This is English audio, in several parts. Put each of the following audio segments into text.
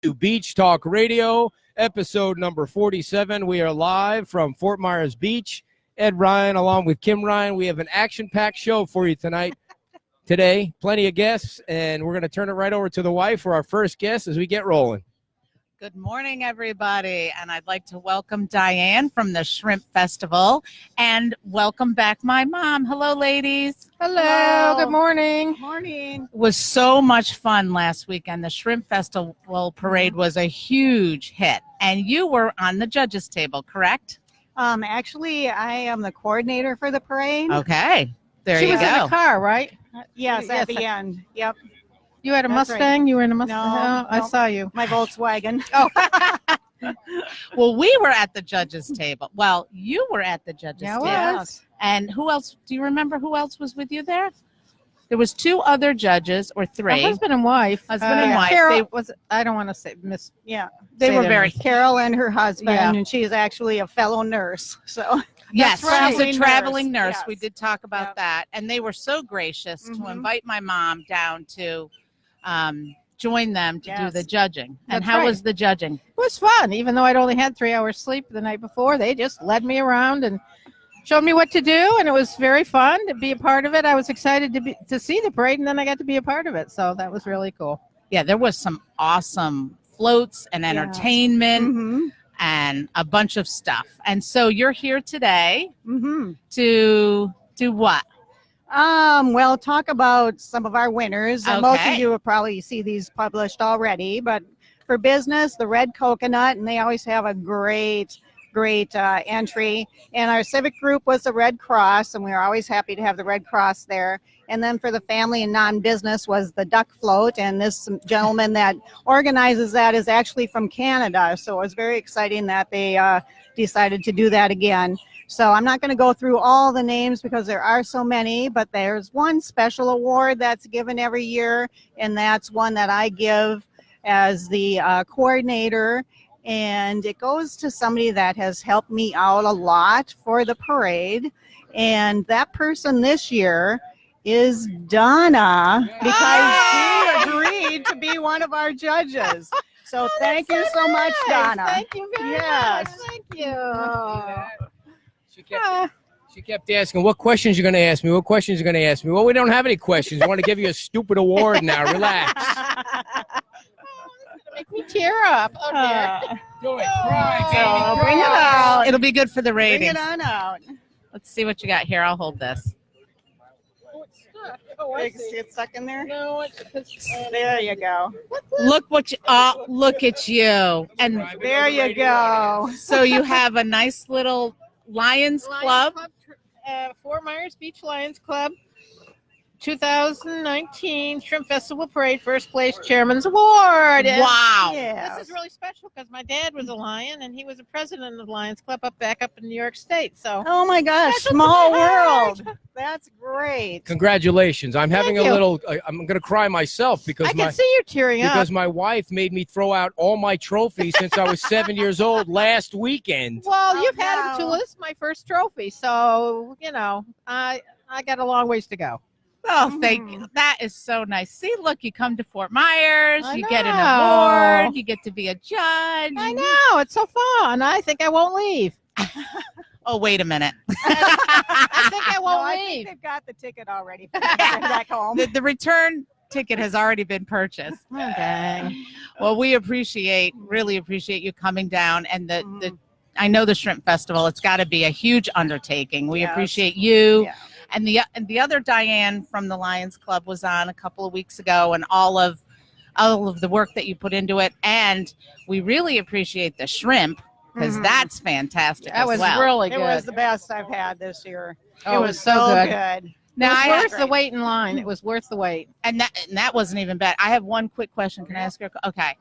to Beach Talk Radio, episode number 47. We are live from Fort Myers Beach. Ed Ryan along with Kim Ryan. We have an action-packed show for you today. Plenty of guests, and we're going to turn it right over to the wife for our first guest as we get rolling. Good morning, everybody, and I'd like to welcome Diane from the Shrimp Festival, and welcome back my mom. Hello, ladies. Hello. Good morning. Morning. It was so much fun last weekend. The Shrimp Festival parade was a huge hit, and you were on the judges' table, correct? Actually, I am the coordinator for the parade. Okay, there you go. She was in the car, right? Yes, at the end. Yep. You had a That's Mustang? right. You were in a Mustang? No, I no. saw you. My Volkswagen. Well, we were at the judges' table. Well, you were at the judges' Yeah, I table. was. And who else? Do you remember who else was with you there? There was two other judges or three. A husband and wife. Husband and wife. Carol They- was. I don't want to say miss. Yeah. They say were their very names. Carol and her husband, Yeah. and she's actually a fellow nurse. So Yes, right. she's a traveling nurse. Yes. We did talk about Yep. that. And they were so gracious to Mhm. invite my mom down to join them to do Yes. the judging. And That's how right. was the judging? It was fun, even though I'd only had 3 hours sleep the night before. They just led me around and showed me what to do, and it was very fun to be a part of it. I was excited to see the parade, and then I got to be a part of it, so that was really cool. Yeah, there was some awesome floats and Yes. entertainment Mm-hmm. and a bunch of stuff. And so you're here today Mm-hmm. to do what? Well, talk about some of our winners. And most Okay. of you will probably see these published already, but for business, the Red Coconut, and they always have a great entry. And our civic group was the Red Cross, and we were always happy to have the Red Cross there. And then for the family and non-business was the Duck Float, and this gentleman that organizes that is actually from Canada. So it was very exciting that they decided to do that again. So I'm not going to go through all the names because there are so many, but there's one special award that's given every year, and that's one that I give as the coordinator. And it goes to somebody that has helped me out a lot for the parade. And that person this year is Donna, because she agreed to be one of our judges. So thank you so much, Donna. Thank you very Yes. much. Thank you. She kept asking, what questions you going to ask me? What questions you going to ask me? Well, we don't have any questions. I want to give you a stupid award now. Relax. Make me tear up. Oh, dear. Do it. Cry, So baby. bring it out. It'll be good for the Bring ratings. it on out. Let's see what you got here. I'll hold this. Oh, it's stuck. Oh, I see. It's stuck in there. No, it's There you go. Look what you look at you. And There you go. so you have a nice little Lions Club. Fort Myers Beach Lions Club 2019 Shrimp Festival Parade First Place Chairman's Award. And Wow. Yeah. this is really special because my dad was a Lion and he was a president of the Lions Club back up in New York State. So Oh my gosh, Special to small my heart. world. That's great. Congratulations. I'm having Thank a you. little, I'm going to cry myself I because can see you tearing up. my wife made me throw out all my trophies since I was 7 years old last weekend. Well, Oh, you've had no. it too. This is my first trophy, so I got a long ways to go. Oh, thank you. That is so nice. See, look, you come to Fort Myers, I you get an know. award, you get to be a judge. I know, it's so fun. I think I won't leave. Oh, wait a minute. I think I No, won't I leave. think they've got the ticket already back home. The return ticket has already been purchased. Okay. Well, we really appreciate you coming down. And Mhm. I know the Shrimp Festival, it's got to be a huge undertaking. We Yes. appreciate you. Yeah. And the other Diane from the Lions Club was on a couple of weeks ago, and all of the work that you put into it. And we really appreciate the shrimp because Mhm. that's fantastic. That as was well. really It good. was the best I've had this year. Oh, it was so good. Now, it I was worth the great. wait in line. It was worth the wait. and that wasn't even bad. I have one quick question. Can I ask you? Okay.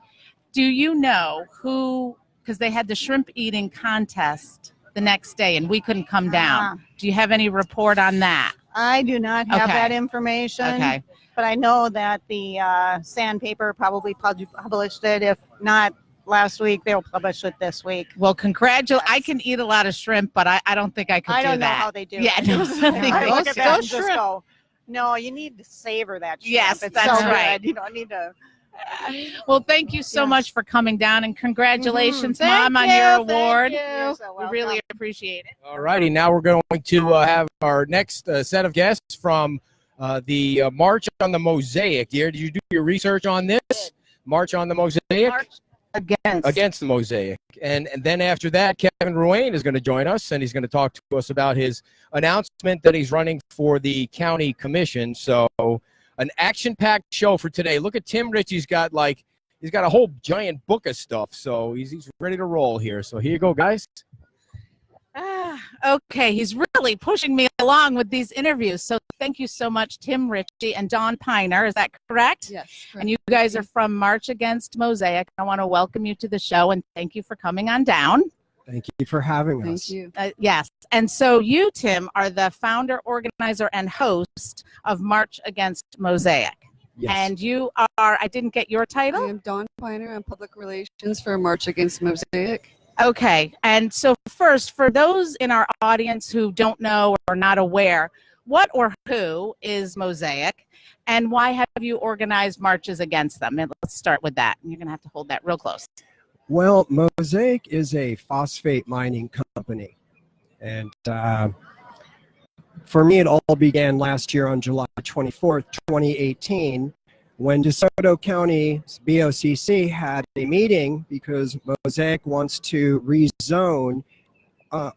Do you know who? Because they had the shrimp eating contest the next day, and we couldn't come down. Do you have any report on that? I do not have Okay. that information. Okay. But I know that the Sandpaper probably published it. If not last week, they'll publish it this week. Well, I can eat a lot of shrimp, but I don't think I could I do don't know that. how they do Yeah, it. no, I think I they look do. at that and Those just shrimp- go, no, you need to savor that shrimp. Yes, It's that's so right. good. You don't need to Well, thank you so much for coming down, and congratulations, Mom, on Thank your you, award. thank you. We really appreciate it. All righty, now we're going to have our next set of guests from the March on the Mosaic. Dear, did you do your research on this? March on the Mosaic? March Against the Mosaic. And then after that, Kevin Ruane is going to join us, and he's going to talk to us about his announcement that he's running for the county commission. So an action-packed show for today. Look at Tim Ritchie's got he's got a whole giant book of stuff. So he's ready to roll here. So here you go, guys. Okay, he's really pushing me along with these interviews. So thank you so much, Tim Ritchie and Dawn Piner. Is that correct? Yes. Correct. And you guys are from March Against Mosaic. I want to welcome you to the show and thank you for coming on down. Thank you for having us. Thank you. Yes. And so you, Tim, are the founder, organizer, and host of March Against Mosaic. Yes. And you are, I didn't get your I title. am Dawn Piner. I'm public relations for March Against Mosaic. Okay. And so first, for those in our audience who don't know or not aware, what or who is Mosaic and why have you organized marches against them? And let's start with that. You're going to have to hold that real close. Well, Mosaic is a phosphate mining company. And for me, it all began last year on July 24th, 2018, when DeSoto County's BOCC had a meeting because Mosaic wants to rezone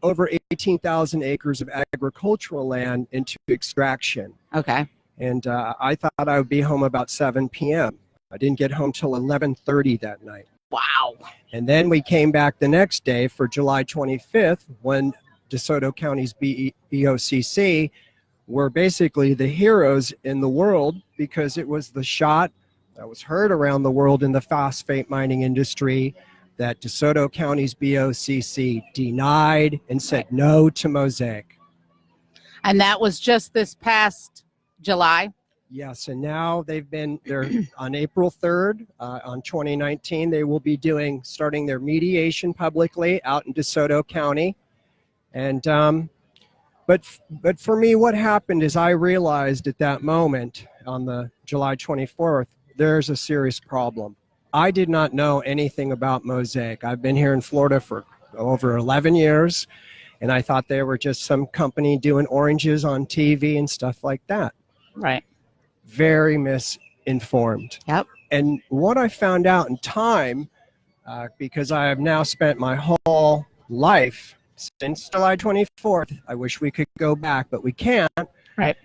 over 18,000 acres of agricultural land into extraction. Okay. And I thought I would be home about 7 p.m. I didn't get home till 11:30 that night. Wow. And then we came back the next day for July 25th when DeSoto County's BOCC were basically the heroes in the world because it was the shot that was heard around the world in the phosphate mining industry that DeSoto County's BOCC denied and said no to Mosaic. And that was just this past July? Yes, and now they're on April 3rd, on 2019, they will be starting their mediation publicly out in DeSoto County. And but for me, what happened is I realized at that moment on the July 24th, there's a serious problem. I did not know anything about Mosaic. I've been here in Florida for over 11 years, and I thought they were just some company doing oranges on TV and stuff like that. Right. Very misinformed. Yep. And what I found out in time, because I have now spent my whole life since July 24th, I wish we could go back, but we can't. Right.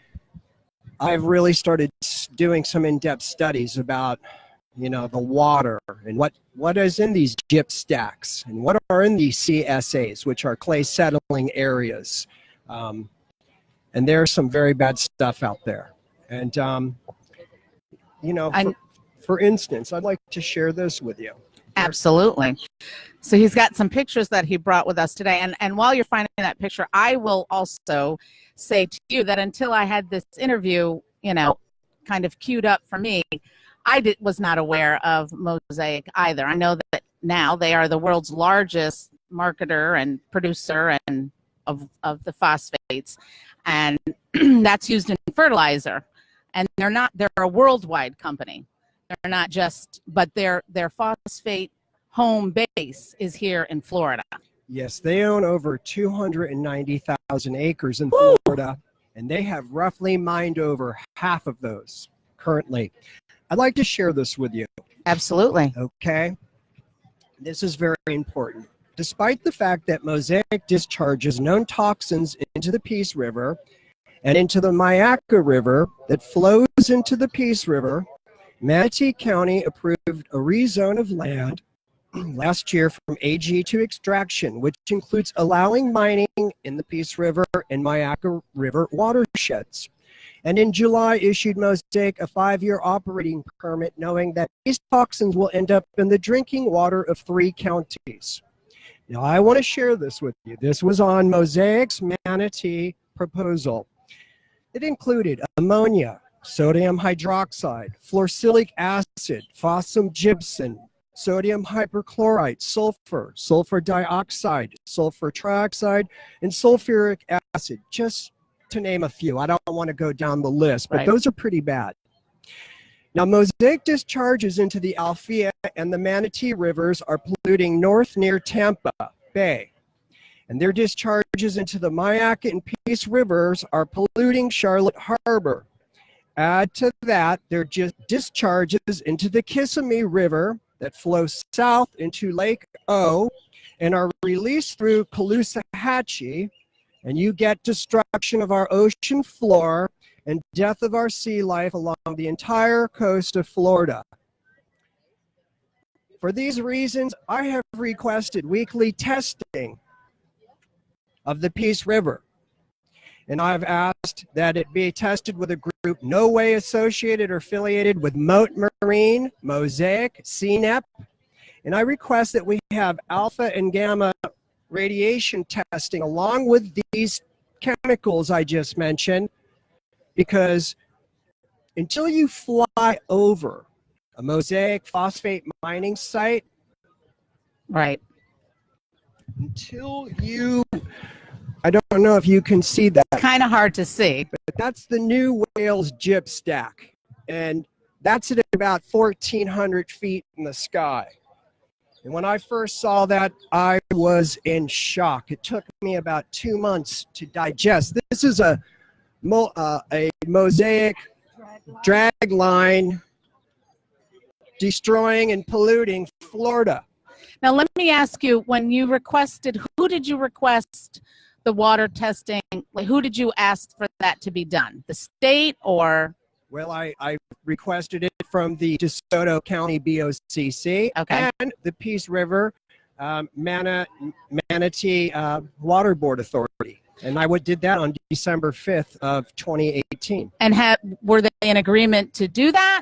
I've really started doing some in-depth studies about, the water and what is in these gyp stacks and what are in these CSAs, which are clay settling areas. And there's some very bad stuff out there. And, for instance, I'd like to share this with you. Absolutely. So he's got some pictures that he brought with us today. And while you're finding that picture, I will also say to you that until I had this interview, kind of queued up for me, I was not aware of Mosaic either. I know that now they are the world's largest marketer and producer and of the phosphates. And that's used in fertilizer. And they're a worldwide company. They're not just, but their phosphate home base is here in Florida. Yes, they own over 290,000 acres in Florida, and they have roughly mined over half of those currently. I'd like to share this with you. Absolutely. Okay. This is very important. Despite the fact that Mosaic discharges known toxins into the Peace River and into the Myakka River that flows into the Peace River, Manatee County approved a rezone of land last year from AG to extraction, which includes allowing mining in the Peace River and Myakka River watersheds. And in July, issued Mosaic a 5-year operating permit, knowing that these toxins will end up in the drinking water of 3 counties. Now, I want to share this with you. This was on Mosaic's Manatee proposal. It included ammonia, sodium hydroxide, fluorcylic acid, phosphogypsum, sodium hypochlorite, sulfur, sulfur dioxide, sulfur trioxide, and sulfuric acid, just to name a few. I don't want to go down the list, but Right. Those are pretty bad. Now, Mosaic discharges into the Althea and the Manatee rivers are polluting north near Tampa Bay. And their discharges into the Myakka and Peace rivers are polluting Charlotte Harbor. Add to that their discharges into the Kissimmee River that flows south into Lake O and are released through Caloosahatchee, and you get destruction of our ocean floor and death of our sea life along the entire coast of Florida. For these reasons, I have requested weekly testing of the Peace River. And I've asked that it be tested with a group no way associated or affiliated with Moat Marine, Mosaic, CNEP. And I request that we have alpha and gamma radiation testing along with these chemicals I just mentioned, because until you fly over a Mosaic phosphate mining site, Right. until you, I don't know if you can see that, Kind of hard to see. but that's the new Wales gyp stack. And that's at about 1,400 feet in the sky. And when I first saw that, I was in shock. It took me about 2 months to digest. This is a Mosaic drag line destroying and polluting Florida. Now, let me ask you, when you requested, who did you request the water testing? Like, who did you ask for that to be done? The state or? Well, I requested it from the DeSoto County BOCC Okay. and the Peace River Manatee Water Board Authority. And I did that on December 5th of 2018. And were they in agreement to do that?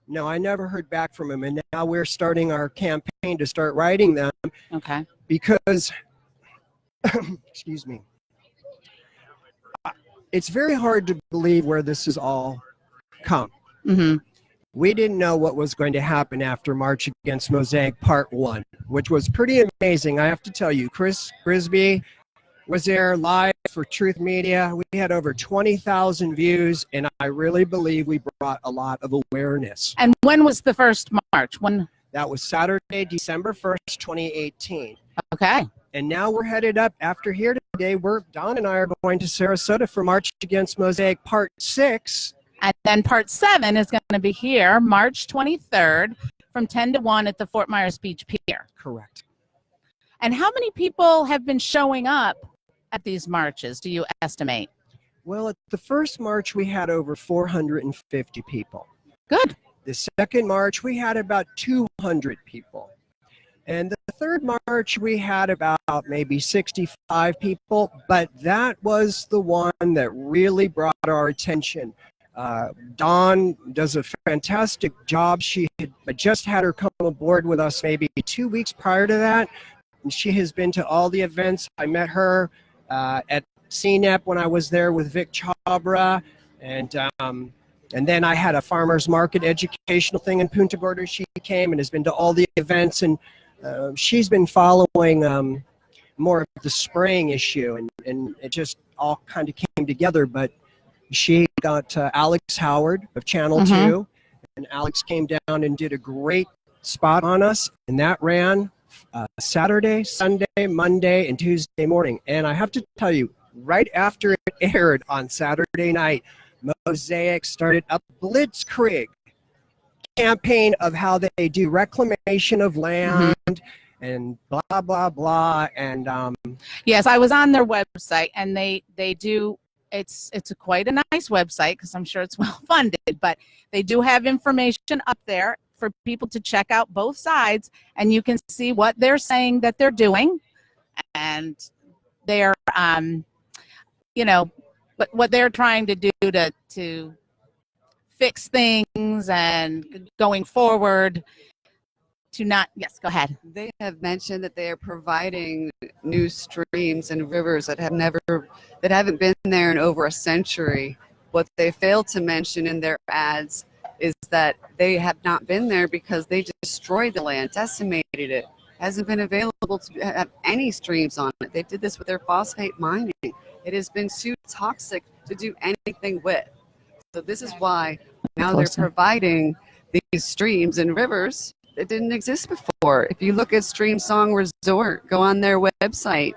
No, I never heard back from them. And now we're starting our campaign to start writing them Okay. because, excuse me, it's very hard to believe where this has all come. Mm-hmm. We didn't know what was going to happen after March Against Mosaic Part 1, which was pretty amazing. I have to tell you, Chris Grisby was there live for Truth Media. We had over 20,000 views, and I really believe we brought a lot of awareness. And when was the first march? When? That was Saturday, December 1st, 2018. Okay. And now we're headed up after here today. Don and I are going to Sarasota for March Against Mosaic Part 6. And then part 7 is going to be here, March 23rd, from 10 to 1 at the Fort Myers Beach Pier. Correct. And how many people have been showing up at these marches, do you estimate? Well, at the first march, we had over 450 people. Good. The second march, we had about 200 people. And the third march, we had about maybe 65 people, but that was the one that really brought our attention. Dawn does a fantastic job. She had just had her come aboard with us maybe 2 weeks prior to that. And she has been to all the events. I met her at CNEP when I was there with Vic Chabra. And then I had a farmer's market educational thing in Punta Gorda. She came and has been to all the events. And she's been following more of the spraying issue. And it just all kind of came together. But she got Alex Howard of Channel 2, and Alex came down and did a great spot on us, and that ran Saturday, Sunday, Monday, and Tuesday morning. And I have to tell you, right after it aired on Saturday night, Mosaic started a blitzkrieg campaign of how they do reclamation of land and blah, blah, blah. And yes, I was on their website, and they do. It's quite a nice website because I'm sure it's well funded, but they do have information up there for people to check out both sides, and you can see what they're saying that they're doing, and they're what they're trying to do to fix things and going forward to not. Yes, go ahead. They have mentioned that they are providing new streams and rivers that haven't been there in over a century. What they failed to mention in their ads is that they have not been there because they destroyed the land, decimated it. Hasn't been available to have any streams on it. They did this with their phosphate mining. It has been too toxic to do anything with. So this is why Now they're Closer. providing these streams and rivers that didn't exist before. If you look at Stream Song Resort, go on their website,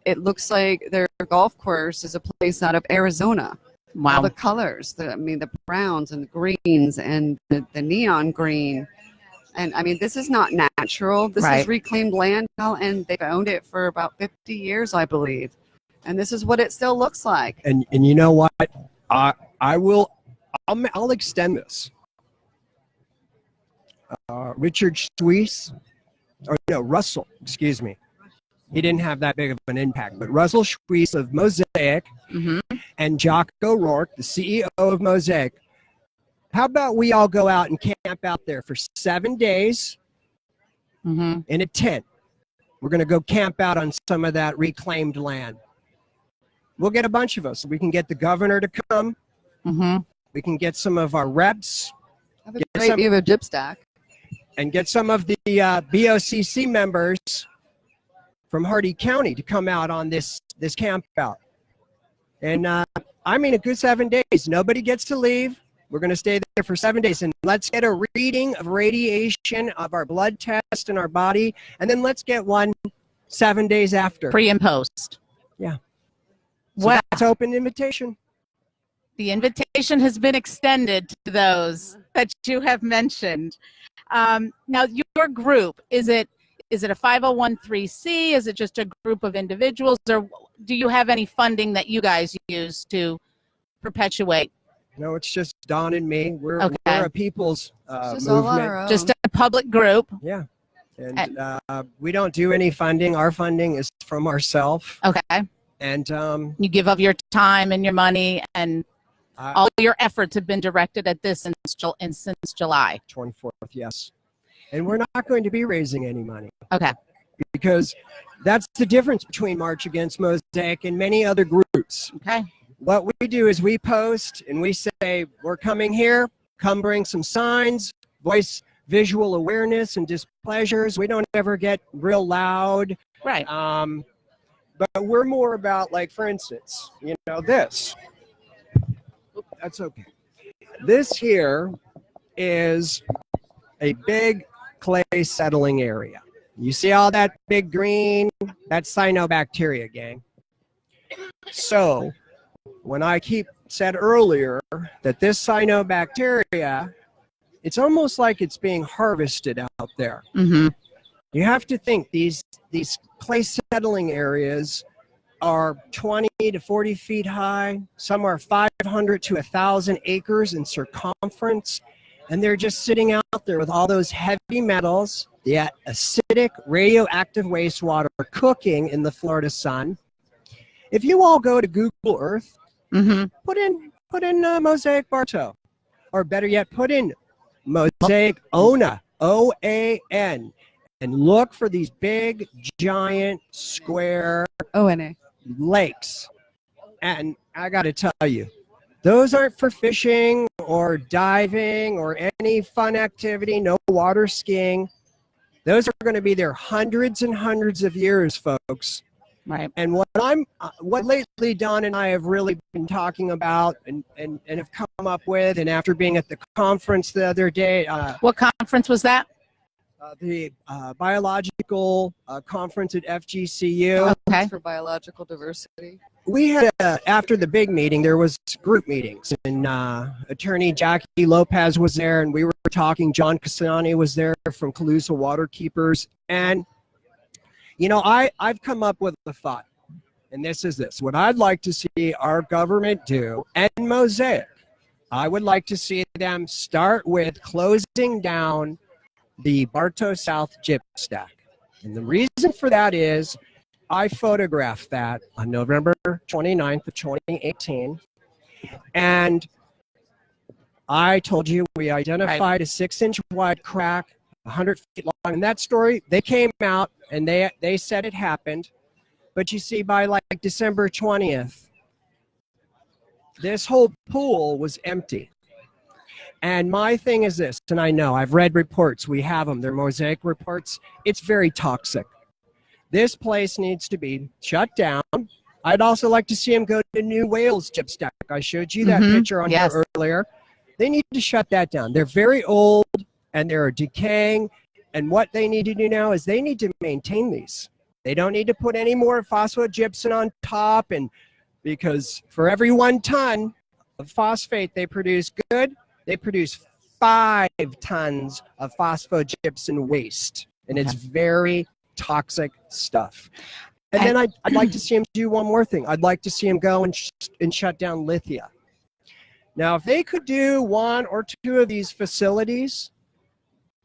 it looks like their golf course is a place out of Arizona. Wow. All the colors, the browns and the greens and the neon green. And I mean, this is not natural. This Right. is reclaimed land now, and they've owned it for about 50 years, I believe. And this is what it still looks like. And you know what? I'll extend this. Russell, excuse me. He didn't have that big of an impact, but Russell Schweiss of Mosaic Mm-hmm. and Jock O'Rourke, the CEO of Mosaic, how about we all go out and camp out there for 7 days Mm-hmm. in a tent? We're going to go camp out on some of that reclaimed land. We'll get a bunch of us. We can get the governor to come. Mm-hmm. We can get some of our reps Have a Get great some- view of a gyp stack. and get some of the BOCC members from Hardy County to come out on this camp out. And I mean, a good 7 days. Nobody gets to leave. We're going to stay there for 7 days. And let's get a reading of radiation of our blood test in our body. And then let's get one 7 days after. Pre and post. Yeah. So Wow. That's open invitation. The invitation has been extended to those that you have mentioned. Now, your group, is it a 501c? Is it just a group of individuals? Or do you have any funding that you guys use to perpetuate? No, it's just Don and me. We're Okay. a people's It's just all on movement. our own. Just a public group? Yeah. And we don't do any funding. Our funding is from ourselves. Okay. And You give of your time and your money, and all your efforts have been directed at this since July. 24th, yes. And we're not going to be raising any money Okay. because that's the difference between March Against Mosaic and many other groups. Okay. What we do is we post and we say, we're coming here, come bring some signs, voice visual awareness and displeasures. We don't ever get real loud. Right. But we're more about, like, for instance, this. That's okay. This here is a big clay settling area. You see all that big green? That's cyanobacteria, gang. So when I said earlier that this cyanobacteria, it's almost like it's being harvested out there. Mm-hmm. You have to think these clay settling areas are 20 to 40 feet high. Some are 500 to 1,000 acres in circumference. And they're just sitting out there with all those heavy metals, the acidic radioactive wastewater cooking in the Florida sun. If you all go to Google Earth, Mm-hmm. put in Mosaic Bartow, or better yet, put in Mosaic Ona, OAN, and look for these big, giant, square ONA. lakes. And I got to tell you, those aren't for fishing or diving or any fun activity, no water skiing. Those are going to be there hundreds and hundreds of years, folks. Right. And what lately Don and I have really been talking about and have come up with, and after being at the conference the other day, What conference was that? the biological conference at FGCU, Okay. For biological diversity. we had after the big meeting, there was group meetings, and Attorney Jackie Lopez was there, and we were talking. John Cassani was there from Calusa Waterkeepers, and I've come up with a thought, and this is this. What I'd like to see our government do, and Mosaic, I would like to see them start with closing down the Bartow South gyp stack. And the reason for that is I photographed that on November 29th of 2018. And I told you we identified a 6-inch wide crack, 100 feet long. In that story, they came out and they said it happened. But you see, by like December 20th, this whole pool was empty. And my thing is this, and I know, I've read reports, we have them, they're Mosaic reports. It's very toxic. This place needs to be shut down. I'd also like to see him go to New Wales gyp stack. I showed you that Mhm, picture on yes. here earlier. They need to shut that down. They're very old and they're decaying. And what they need to do now is they need to maintain these. They don't need to put any more phosphogypsum on top, and because for every 1 ton of phosphate they produce they produce 5 tons of phosphogypsum waste, and it's very toxic stuff. And then I'd like to see him do one more thing. I'd like to see him go and shut down Lithia. Now, if they could do 1 or 2 of these facilities,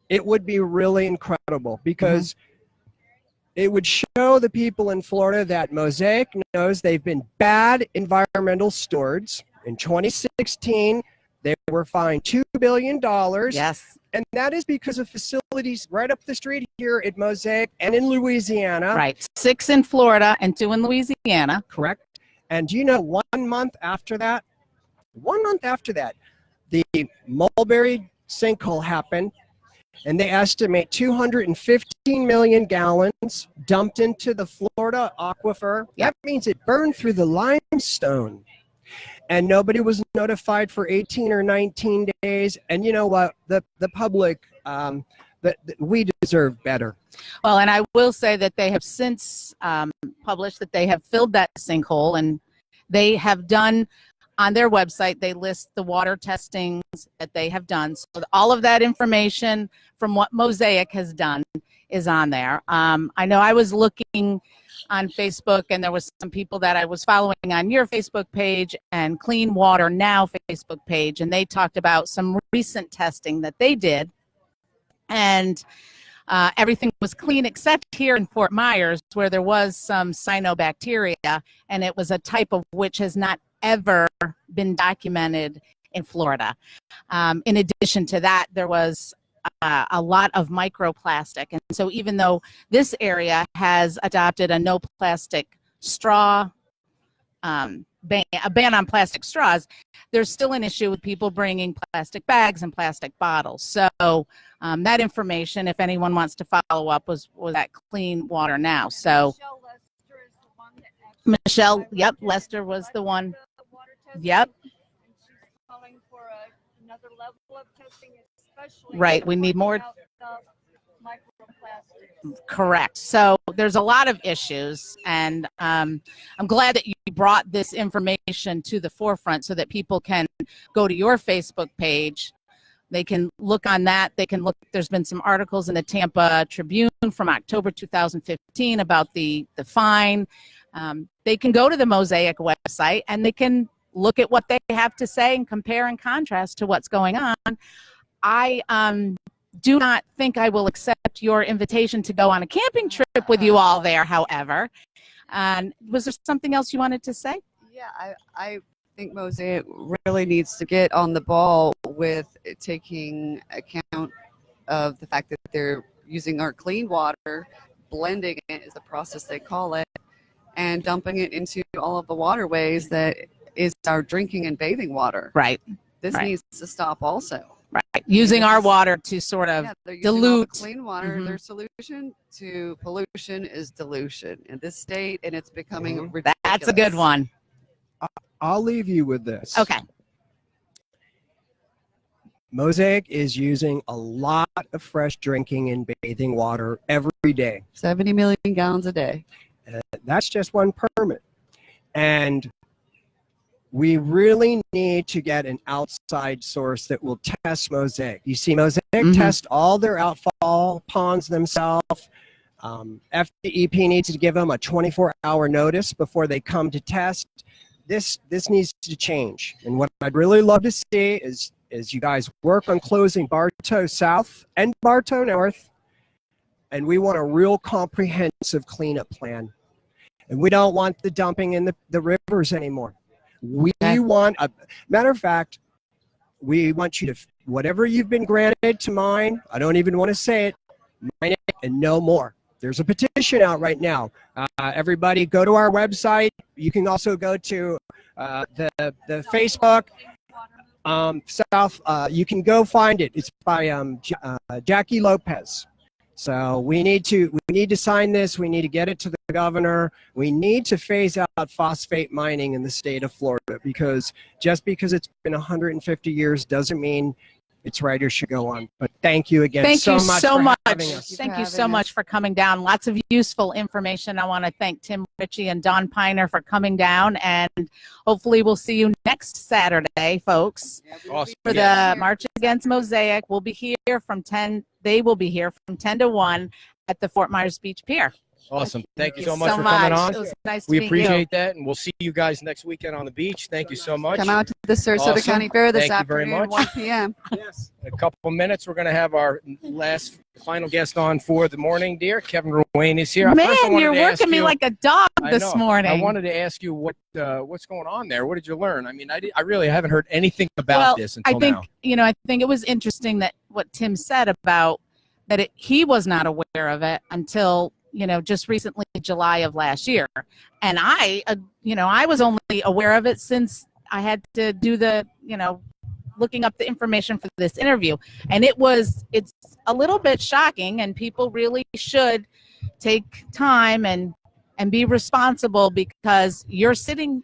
it would be really incredible, because it would show the people in Florida that Mosaic knows they've been bad environmental stewards. In 2016, they were fined $2 billion. Yes. And that is because of facilities right up the street here at Mosaic and in Louisiana. Right. 6 in Florida and 2 in Louisiana. Correct. And do you know, 1 month after that, the Mulberry sinkhole happened, and they estimate 215 million gallons dumped into the Florida aquifer. That means it burned through the limestone. And nobody was notified for 18 or 19 days. And you know what? The public, we deserve better. Well, and I will say that they have since published that they have filled that sinkhole, and they have done on their website, they list the water testings that they have done. So all of that information from what Mosaic has done is on there. I know I was looking on Facebook, and there was some people that I was following on your Facebook page and Clean Water Now Facebook page, and they talked about some recent testing that they did. And everything was clean except here in Fort Myers, where there was some cyanobacteria, and it was a type of which has not ever been documented in Florida. In addition to that, there was a lot of microplastic. And so even though this area has adopted a no plastic straw, a ban on plastic straws, there's still an issue with people bringing plastic bags and plastic bottles. So that information, if anyone wants to follow up, was at Clean Water Now. So Michelle, yep, Lester was the one. Yep. Another level of testing, especially right. We need more. Correct. So there's a lot of issues, and I'm glad that you brought this information to the forefront so that people can go to your Facebook page. They can look on that. They can look. There's been some articles in the Tampa Tribune from October 2015 about the fine. They can go to the Mosaic website and they can look at what they have to say and compare and contrast to what's going on. I do not think I will accept your invitation to go on a camping trip with you all there, however. Was there something else you wanted to say? Yeah, I think Mosaic really needs to get on the ball with taking account of the fact that they're using our clean water, blending it is the process they call it, and dumping it into all of the waterways that is our drinking and bathing water. Right. This needs to stop also. Right. Using our water to sort of dilute. Clean water, their solution to pollution is dilution in this state, and it's becoming ridiculous. That's a good one. I'll leave you with this. Okay. Mosaic is using a lot of fresh drinking and bathing water every day. 70 million gallons a day. That's just one permit. And we really need to get an outside source that will test Mosaic. You see, Mosaic test all their outfall ponds themselves. FDEP needs to give them a 24-hour notice before they come to test. This needs to change. And what I'd really love to see is you guys work on closing Bartow South and Bartow North. And we want a real comprehensive cleanup plan. And we don't want the dumping in the rivers anymore. We want, matter of fact, we want you to, whatever you've been granted to mine, I don't even want to say it, mine it and no more. There's a petition out right now. Everybody go to our website. You can also go to the Facebook. You can go find it. It's by Jackie Lopez. So we need to sign this. We need to get it to the governor. We need to phase out phosphate mining in the state of Florida, because just because it's been 150 years doesn't mean it's right or should go on. But thank you again Thank you so much. having us. Thank you so much for coming down. Lots of useful information. I want to thank Tim Ritchie and Dawn Piner for coming down, and hopefully we'll see you next Saturday, folks, Awesome. for the March Against Mosaic. We'll be here from 10. They will be here from 10 to 1 at the Fort Myers Beach Pier. Awesome. Thank you so much for coming on. It was nice to We meet appreciate that, and we'll see you guys next weekend on the beach. Thank you so much. Come out to the Sarasota Awesome. County Fair this Thank you very afternoon, much. 1 p.m. Yes. In a couple minutes, we're going to have our final guest on for the morning, dear. Kevin Ruane is here. Man, First, I wanted you're to ask working me you- like a dog I this know. morning. I wanted to ask you what's going on there. What did you learn? I mean, I really haven't heard anything about well, this until I think now. I think it was interesting that what Tim said about that he was not aware of it until just recently, July of last year, and I was only aware of it since I had to do the looking up the information for this interview, and it's a little bit shocking, and people really should take time and be responsible, because we're sitting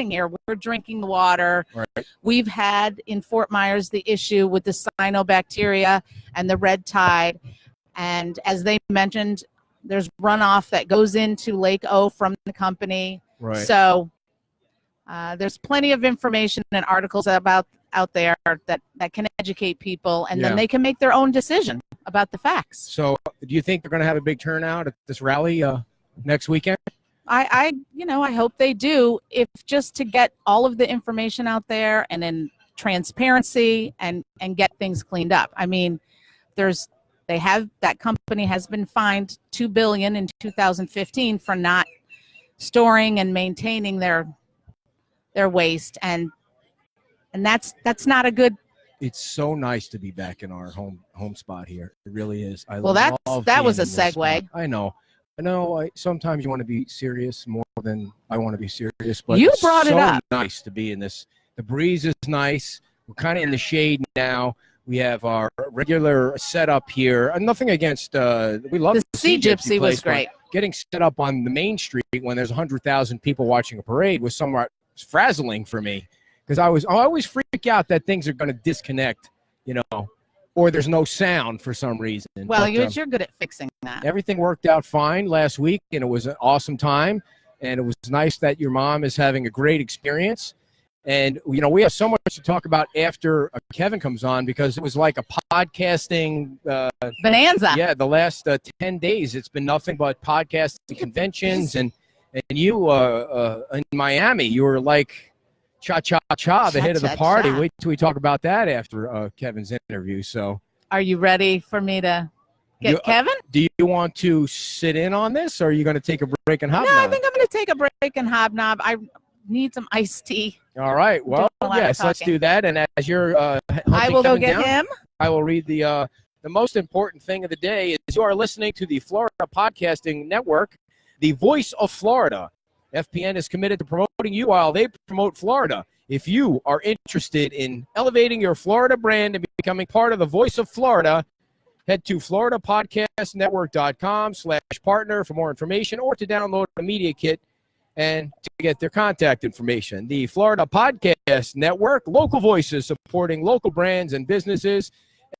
here, we're drinking the water. Right. We've had in Fort Myers the issue with the cyanobacteria and the red tide, and as they mentioned, there's runoff that goes into Lake O from the company. Right. So there's plenty of information and articles out there that can educate people, and then they can make their own decision about the facts. So, do you think they're going to have a big turnout at this rally next weekend? I hope they do, if just to get all of the information out there and in transparency and get things cleaned up. I mean, that company has been fined $2 billion in 2015 for not storing and maintaining their waste, and that's not a good. It's so nice to be back in our home spot here. It really is. That love was a being in this segue. spot. I know. Sometimes you want to be serious more than I want to be serious, but You it's brought it so up. nice to be in this. The breeze is nice. We're kind of in the shade now. We have our regular setup here. Nothing against we love The Sea Gypsy was place, but great. Getting set up on the main street when there's 100,000 people watching a parade was somewhat frazzling for me, because I always freak out that things are going to disconnect, or there's no sound for some reason. Well, But, you're good at fixing that. everything worked out fine last week, and it was an awesome time, and it was nice that your mom is having a great experience. And, we have so much to talk about after Kevin comes on, because it was like a podcasting Bonanza. yeah, the last 10 days, it's been nothing but podcasting conventions. And you in Miami, you were like cha-cha-cha, the head of the party. Cha-cha-cha. Wait till we talk about that after Kevin's interview. So Are you ready for me to get Kevin? do you want to sit in on this, or are you going to take a break and hobnob? No, I think I'm going to take a break and hobnob. I need some iced tea. All right. Well, Doing a lot of yes, let's talking. do that. And as you're I hunting will go Kevin get down, him. I will read the most important thing of the day is you are listening to the Florida Podcasting Network, the voice of Florida. FPN is committed to promoting you while they promote Florida. If you are interested in elevating your Florida brand and becoming part of the voice of Florida, head to floridapodcastnetwork.com/partner for more information, or to download a media kit and to get their contact information. The Florida Podcast Network, local voices supporting local brands and businesses.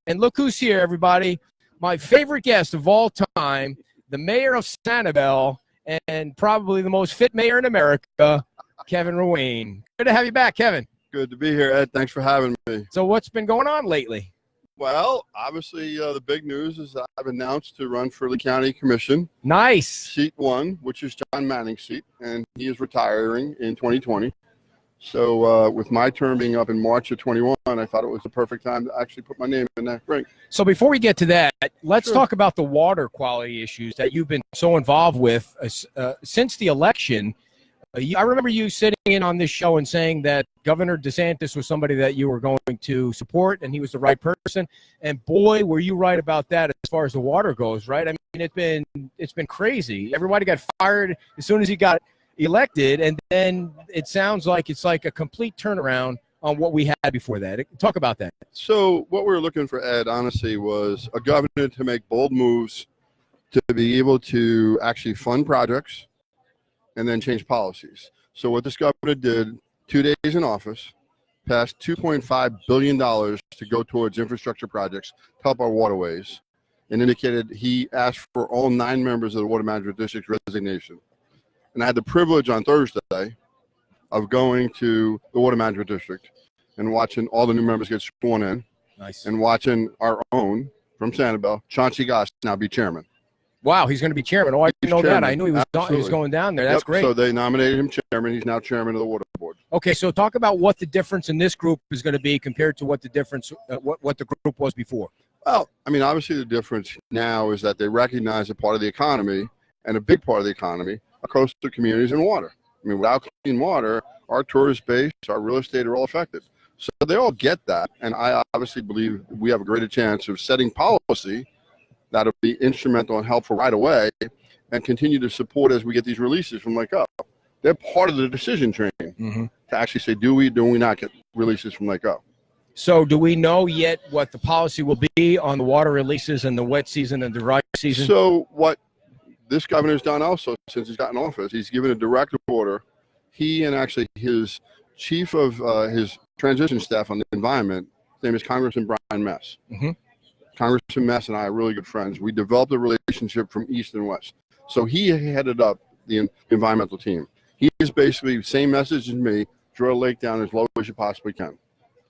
And look who's here, everybody. My favorite guest of all time, the mayor of Sanibel, and probably the most fit mayor in America, Kevin Ruane. Good to have you back, Kevin. Good to be here, Ed. Thanks for having me. So what's been going on lately? Well, obviously, the big news is that I've announced to run for the county commission, Nice. seat 1, which is John Manning's seat, and he is retiring in 2020. So with my term being up in March of 21, I thought it was the perfect time to actually put my name in that ring. So before we get to that, let's Sure. talk about the water quality issues that you've been so involved with since the election. I remember you sitting in on this show and saying that Governor DeSantis was somebody that you were going to support, and he was the right person. And boy, were you right about that as far as the water goes, right? I mean, it's been crazy. Everybody got fired as soon as he got elected, and then it sounds like it's like a complete turnaround on what we had before that. Talk about that. So what we were looking for, Ed, honestly, was a governor to make bold moves to be able to actually fund projects and then change policies. So what this governor did, 2 days in office, passed $2.5 billion to go towards infrastructure projects to help our waterways, and indicated he asked for all 9 members of the Water Management District resignation. And I had the privilege on Thursday of going to the Water Management District and watching all the new members get sworn in. Nice. And watching our own from Sanibel, Chauncey Goss, now be chairman. Wow, he's going to be chairman. Oh, I didn't know chairman. that. I knew he was Absolutely. going down there. That's Yep. great. So they nominated him chairman. He's now chairman of the water board. Okay, so talk about what the difference in this group is going to be compared to what the difference, what the group was before. Well, I mean, obviously the difference now is that they recognize a part of the economy, and a big part of the economy, are coastal communities and water. I mean, without clean water, our tourist base, our real estate are all affected. So they all get that, and I obviously believe we have a greater chance of setting policy that'll be instrumental and helpful right away, and continue to support as we get these releases from Lake O. They're part of the decision train to actually say, do we not get releases from Lake O? So do we know yet what the policy will be on the water releases in the wet season and the dry season? So what this governor's done also since he's gotten office, he's given a direct order. He and actually his chief of his transition staff on the environment, his name is Congressman Brian Mess. Congressman Mess and I are really good friends. We developed a relationship from east and west. So he headed up the environmental team. He is basically the same message as me, draw a lake down as low as you possibly can.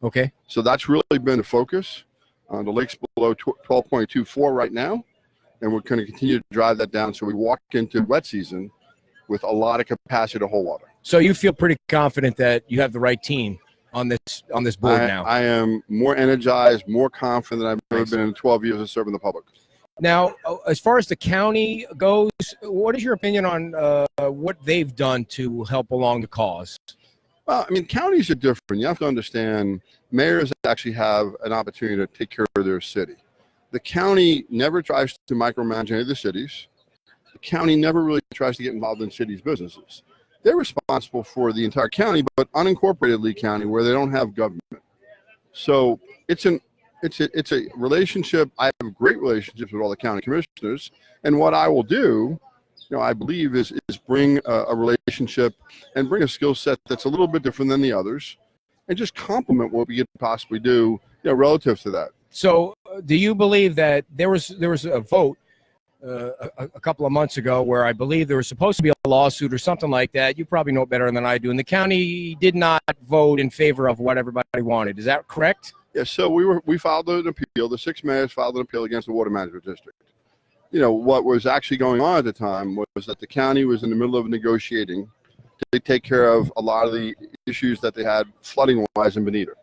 Okay. So that's really been the focus. The lake's below 12.24 right now, and we're going to continue to drive that down so we walk into wet season with a lot of capacity to hold water. So you feel pretty confident that you have the right team on this board now? I am more energized, more confident than I've ever been in 12 years of serving the public. Now, as far as the county goes, what is your opinion on what they've done to help along the cause? Well, I mean, counties are different. You have to understand, mayors actually have an opportunity to take care of their city. The county never tries to micromanage any of the cities. The county never really tries to get involved in cities' businesses. They're responsible for the entire county, but unincorporated Lee County, where they don't have government. So it's a relationship. I have great relationships with all the county commissioners, and what I will do, I believe is bring a relationship and bring a skill set that's a little bit different than the others, and just complement what we could possibly do, relative to that. So, do you believe that there was a vote a couple of months ago where I believe there was supposed to be a lawsuit or something like that? You probably know better than I do. And the county did not vote in favor of what everybody wanted. Is that correct? Yeah. So we filed an appeal. The 6 mayors filed an appeal against the Water Management District. What was actually going on at the time was that the county was in the middle of negotiating to take care of a lot of the issues that they had flooding-wise in Bonita.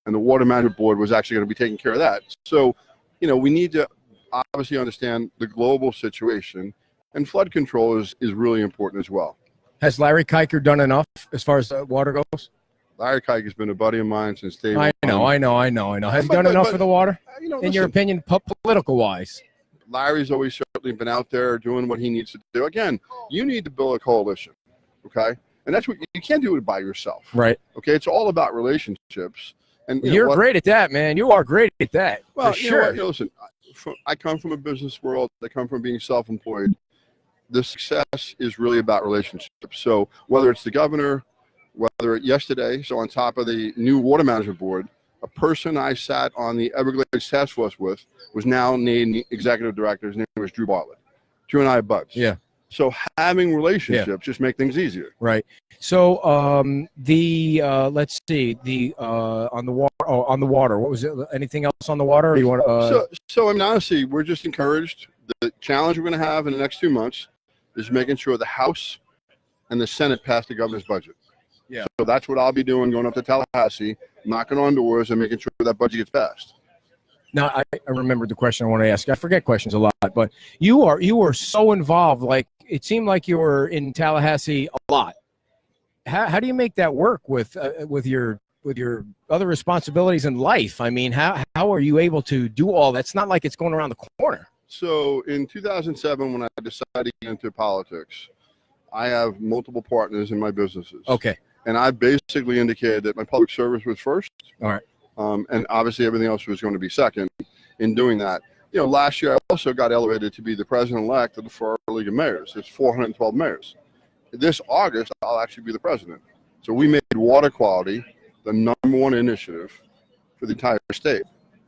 And the Water Management Board was actually going to be taking care of that. So, we need to obviously understand the global situation, and flood control is really important as well. Has Larry Kiker done enough as far as water goes? Larry Kiker has been a buddy of mine since day one. I know. Has he done enough for the water? In your opinion, political-wise? Larry's always certainly been out there doing what he needs to do. Again, you need to build a coalition, okay? And that's what you can't do it by yourself. Right. Okay, it's all about relationships. And you're great at that, man. You are great at that. Well, for sure. Listen, I come from a business world. I come from being self-employed. The success is really about relationships. So whether it's the governor, whether yesterday, so on top of the new Water Management Board, a person I sat on the Everglades Task Force with was now named the executive director. His name was Drew Bartlett. Drew and I are buds. Yeah. So having relationships just make things easier. Right. So let's see, on the water. What was it? Anything else on the water? Or you want So I mean, honestly, we're just encouraged. The challenge we're going to have in the next 2 months is making sure the House and the Senate pass the governor's budget. Yeah. So that's what I'll be doing, going up to Tallahassee, knocking on doors and making sure that budget gets passed. Now, I remembered the question I want to ask. I forget questions a lot, but you are so involved. Like, it seemed like you were in Tallahassee a lot. How do you make that work with your other responsibilities in life? I mean, how are you able to do all that? It's not like it's going around the corner. So in 2007, when I decided to get into politics, I have multiple partners in my businesses. Okay. And I basically indicated that my public service was first. All right. And obviously everything else was going to be second in doing that. last year I also got elevated to be the president-elect of the Florida League of Mayors. There's 412 mayors. This August, I'll actually be the president. So we made water quality the #1 initiative for the entire state.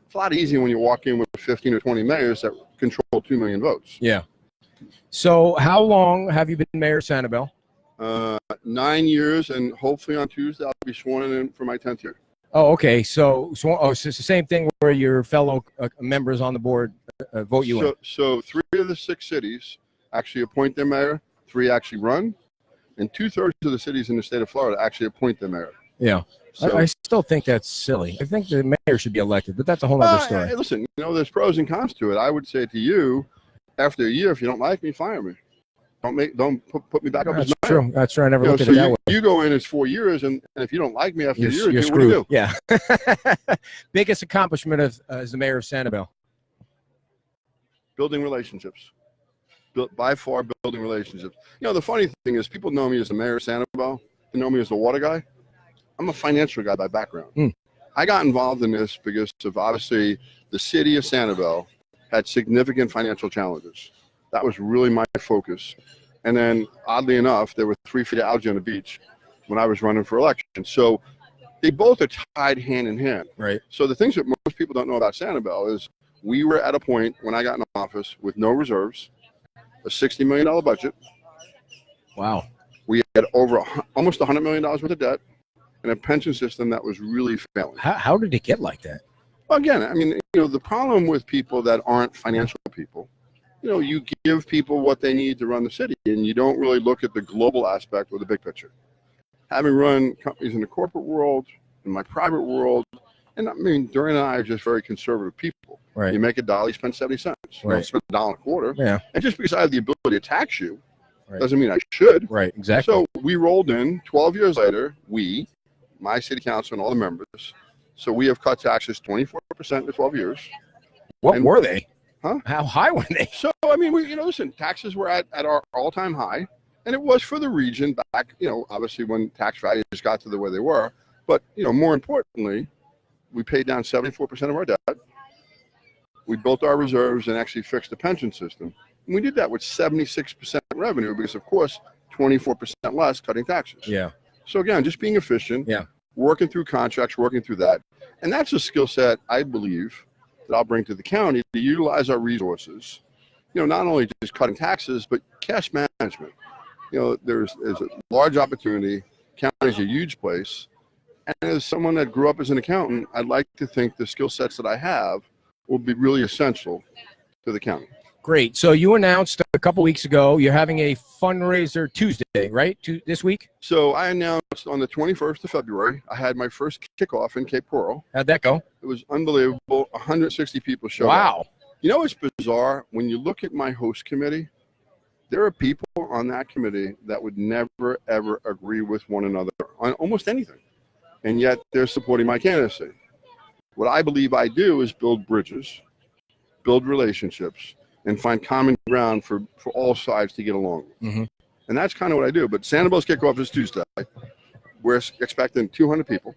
It's a lot easier when you walk in with 15 or 20 mayors that control 2 million votes. Yeah. So how long have you been mayor of Sanibel? 9 years, and hopefully on Tuesday I'll be sworn in for my 10th year. Oh, okay. So it's the same thing where your fellow members on the board vote you in. So 3 of the 6 cities actually appoint their mayor, 3 actually run, and 2/3 of the cities in the state of Florida actually appoint their mayor. Yeah. So, I still think that's silly. I think the mayor should be elected, but that's a whole other story. Listen, there's pros and cons to it. I would say to you, after a year, if you don't like me, fire me. Don't put me back up as mayor. True. That's true. I never looked at So it that way. you go in as 4 years, and if you don't like me after a year, You're what do you do? screwed. Yeah. Biggest accomplishment as the mayor of Sanibel. Building relationships. By far, building relationships. The funny thing is, people know me as the mayor of Sanibel. They know me as the water guy. I'm a financial guy by background. I got involved in this because of, obviously, the city of Sanibel had significant financial challenges. That was really my focus. And then, oddly enough, there were 3 feet of algae on the beach when I was running for election. So they both are tied hand in hand. Right. So the things that most people don't know about Sanibel is we were at a point when I got in office with no reserves, a $60 million budget. Wow. We had almost $100 million worth of debt, and a pension system that was really failing. How did it get like that? Well, again, I mean, the problem with people that aren't financial people, you give people what they need to run the city, and you don't really look at the global aspect or the big picture. Having run companies in the corporate world, in my private world, and I mean, Dorian and I are just very conservative people. Right. You make $1, you spend 70 cents. You don't spend $1.25. Yeah. And just because I have the ability to tax you doesn't mean I should. Right. Exactly. So we rolled in 12 years later, my city council and all the members. So we have cut taxes 24% in 12 years. What were they? Huh? How high were they? So, I mean, listen, taxes were at our all-time high, and it was for the region back, obviously when tax values got to the way they were. But, more importantly, we paid down 74% of our debt. We built our reserves and actually fixed the pension system. And we did that with 76% revenue because, of course, 24% less cutting taxes. Yeah. So, again, just being efficient, working through contracts, working through that. And that's a skill set, I believe, that I'll bring to the county to utilize our resources, not only just cutting taxes, but cash management. There's a large opportunity. County's a huge place. And as someone that grew up as an accountant, I'd like to think the skill sets that I have will be really essential to the county. Great. So you announced a couple weeks ago you're having a fundraiser Tuesday, right? This week? So I announced on the 21st of February, I had my first kickoff in Cape Coral. How'd that go? It was unbelievable. 160 people showed up. Wow. It's bizarre. When you look at my host committee, there are people on that committee that would never, ever agree with one another on almost anything. And yet they're supporting my candidacy. What I believe I do is build bridges, build relationships, and find common ground for all sides to get along. Mm-hmm. And that's kind of what I do. But Sanibel's kickoff is Tuesday. We're expecting 200 people.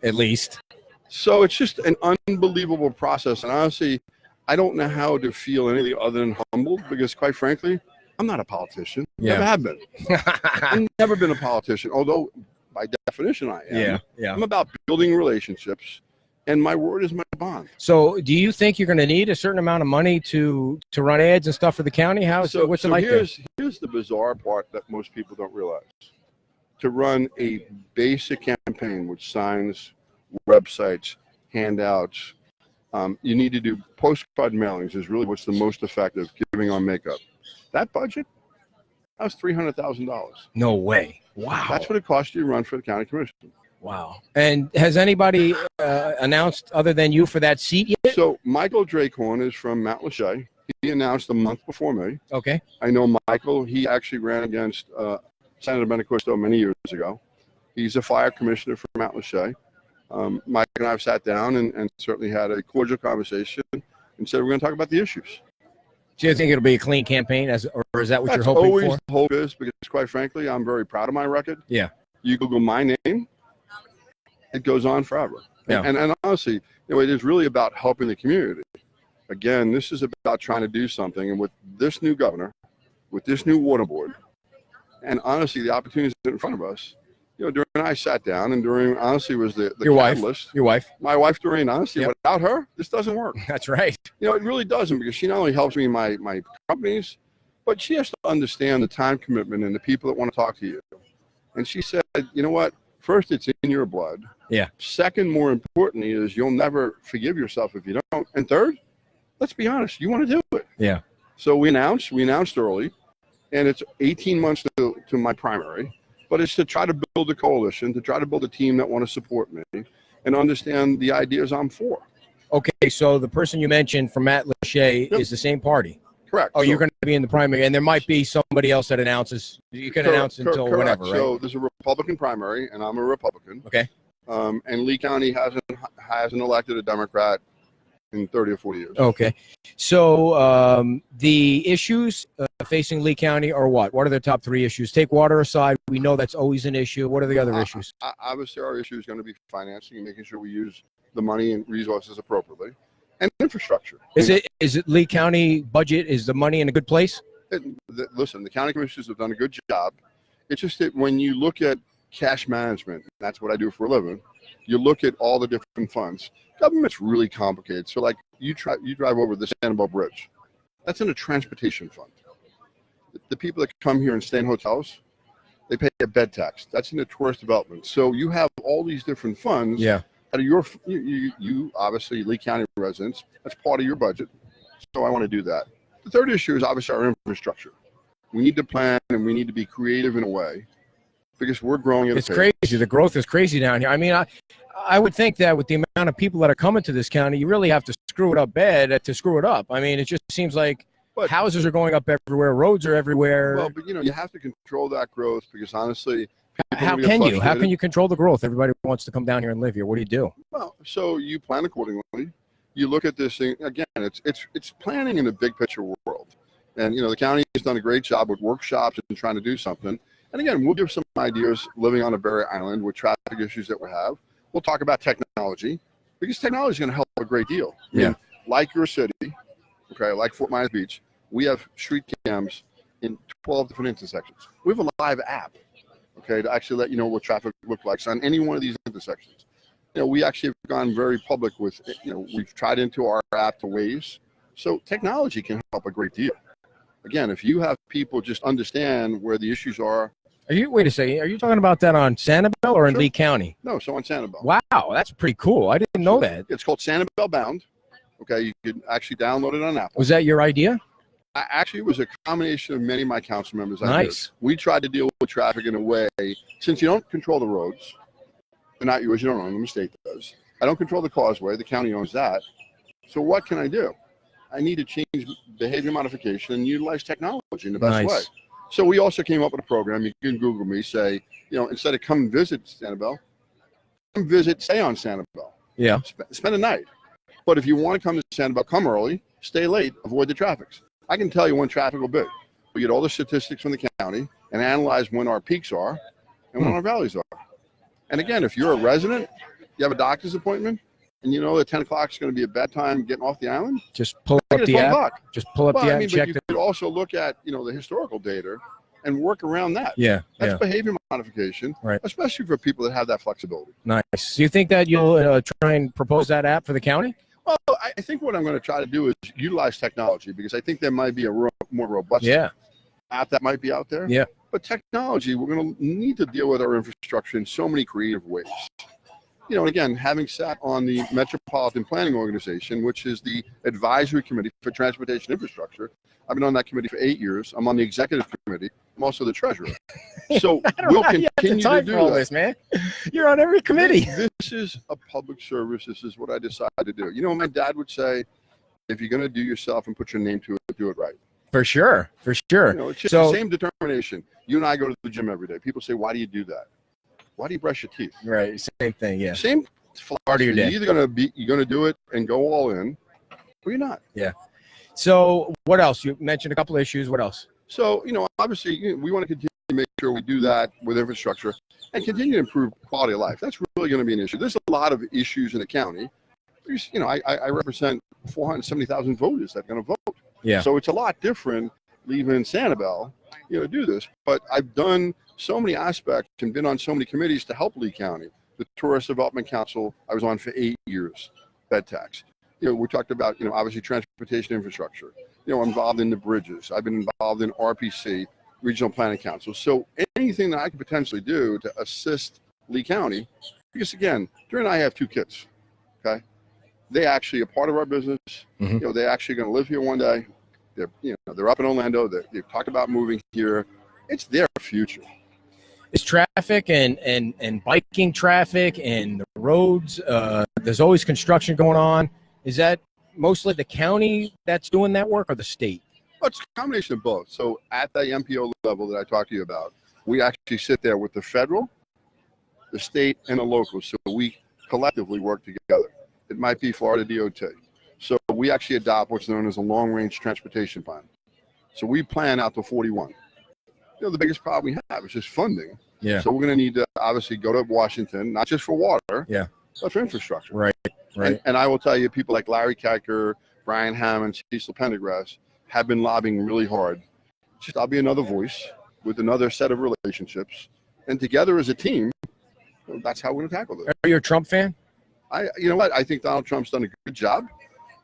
At least. So it's just an unbelievable process. And honestly, I don't know how to feel anything other than humbled because, quite frankly, I'm not a politician. Never have been. I've never been a politician, although by definition I am. Yeah. I'm about building relationships, and my word is my bond. So do you think you're going to need a certain amount of money to run ads and stuff for the county? What's it like there? Here's the bizarre part that most people don't realize. To run a basic campaign with signs, websites, handouts, you need to do postcard mailings is really what's the most effective, giving on makeup. That budget, that was $300,000. No way. Wow. That's what it cost you to run for the county commission. Wow. And has anybody announced other than you for that seat yet? So Michael Dracon is from Mount Lachey. He announced a month before me. Okay. I know Michael. He actually ran against Senator Benacusto many years ago. He's a fire commissioner for Mount Lachey. Mike and I have sat down and certainly had a cordial conversation and said we're going to talk about the issues. Do you think it'll be a clean campaign, or is that what That's you're hoping always for? the hope is, because quite frankly, I'm very proud of my record. Yeah. You Google my name, it goes on forever. Yeah. And honestly, it is really about helping the community. Again, this is about trying to do something. And with this new governor, with this new water board, and honestly, the opportunities in front of us, you know, during I sat down and during, honestly, was the Your catalyst. wife. My wife, Doreen, honestly, Yep. without her, this doesn't work. That's right. You know, it really doesn't, because she not only helps me in my companies, but she has to understand the time commitment and the people that want to talk to you. And she said, you know what? First, it's in your blood. Yeah. Second, more importantly, is you'll never forgive yourself if you don't. And third, let's be honest, you want to do it. Yeah. So we announced early, and it's 18 months to my primary, but it's to try to build a coalition, to try to build a team that want to support me and understand the ideas I'm for. Okay, so the person you mentioned from Matt Lachey is the same party. Correct. Oh, So- you're going to be in the primary, and there might be somebody else that announces. You can announce until correct. whenever, right? So there's a Republican primary, and I'm a Republican. Okay. And Lee County hasn't elected a Democrat in 30 or 40 years. Okay. So the issues facing Lee County are what? What are the top 3 issues? Take water aside. We know that's always an issue. What are the other issues? Obviously, our issue is going to be financing and making sure we use the money and resources appropriately, and infrastructure. Is it Lee County budget? Is the money in a good place? Listen, the county commissioners have done a good job. It's just that when you look at cash management, and that's what I do for a living, you look at all the different funds. Government's really complicated. So like you drive over the Sanibel Bridge. That's in a transportation fund. The people that come here and stay in hotels, they pay a bed tax. That's in the tourist development. So you have all these different funds. Yeah. Out of your, you obviously Lee County residents, that's part of your budget. So I want to do that. The third issue is obviously our infrastructure. We need to plan and we need to be creative in a way because we're growing at It's a pace. crazy. The growth is crazy down here. I mean, I would think that with the amount of people that are coming to this county, you really have to screw it up bad to screw it up. I mean, it just seems like houses are going up everywhere, roads are everywhere. Well, but you have to control that growth because honestly, How can you? How can you control the growth? Everybody wants to come down here and live here. What do you do? Well, so you plan accordingly. You look at this thing again. It's planning in the big picture world, and the county has done a great job with workshops and trying to do something. And again, we'll give some ideas living on a Berry Island with traffic issues that we have. We'll talk about technology because technology is going to help a great deal. Yeah. Like your city, okay, like Fort Myers Beach, we have street cams in 12 different intersections. We have a live app, okay, to actually let you know what traffic looks like on any one of these intersections. We actually have gone very public with, we've tried into our app to Waze. So technology can help a great deal. Again, if you have people just understand where the issues are. Wait a second. Are you talking about that on Sanibel or in Lee County? No, so on Sanibel. Wow, that's pretty cool. I didn't know that. It's called Sanibel Bound. Okay, you can actually download it on Apple. Was that your idea? Actually, it was a combination of many of my council members. Nice. We tried to deal with traffic in a way, since you don't control the roads, they're not yours, you don't own them, the state does. I don't control the causeway, the county owns that. So what can I do? I need to change behavior modification and utilize technology in the best way. So we also came up with a program. You can Google me, say, instead of come visit Sanibel, stay on Sanibel. Yeah. Spend a night. But if you want to come to Sanibel, come early, stay late, avoid the traffic. I can tell you when traffic will be. We get all the statistics from the county and analyze when our peaks are and when our valleys are. And again, if you're a resident, you have a doctor's appointment, and you know that 10 o'clock is going to be a bad time getting off the island, just pull up the app. Just pull up the app and check. But you could also look at the historical data and work around that. Yeah, that's behavior modification, right? Especially for people that have that flexibility. Nice. Do you think that you'll try and propose that app for the county? Well, I think what I'm going to try to do is utilize technology because I think there might be a more robust app that might be out there. Yeah. But technology, we're going to need to deal with our infrastructure in so many creative ways. And again, having sat on the Metropolitan Planning Organization, which is the advisory committee for transportation infrastructure, I've been on that committee for 8 years. I'm on the executive committee. I'm also the treasurer. So we'll continue to do all this, man. You're on every committee. This is a public service. This is what I decided to do. My dad would say, if you're going to do yourself and put your name to it, do it right. For sure. For sure. It's just the same determination. You and I go to the gym every day. People say, why do you do that? Why do you brush your teeth? Right. Same thing. Yeah. Same part of your day. You're either going to do it and go all in, or you're not. Yeah. So what else? You mentioned a couple of issues. What else? So, obviously we want to continue to make sure we do that with infrastructure and continue to improve quality of life. That's really going to be an issue. There's a lot of issues in the county I represent 470,000 voters that are going to vote. Yeah. So it's a lot different leaving Sanibel, to do this. But I've done so many aspects and been on so many committees to help Lee County. The Tourist Development Council, I was on for 8 years. Bed tax. We talked about, obviously transportation infrastructure. I'm involved in the bridges. I've been involved in RPC, Regional Planning Council. So anything that I could potentially do to assist Lee County, because again, Drew and I have 2 kids. Okay, they actually are part of our business. Mm-hmm. They're actually going to live here one day. They're up in Orlando. They've talked about moving here. It's their future. It's traffic and biking traffic and the roads. There's always construction going on. Is that mostly the county that's doing that work or the state? Well, it's a combination of both. So at the MPO level that I talked to you about, we actually sit there with the federal, the state, and the local. So we collectively work together. It might be Florida DOT. So we actually adopt what's known as a long-range transportation plan. So we plan out to 41. The biggest problem we have is just funding. Yeah. So we're going to need to obviously go to Washington, not just for water, but for infrastructure. Right. And I will tell you, people like Larry Kiker, Brian Hammond, Cecil Pendergrass have been lobbying really hard. I'll be another voice with another set of relationships. And together as a team, that's how we're going to tackle this. Are you a Trump fan? You know what? I think Donald Trump's done a good job.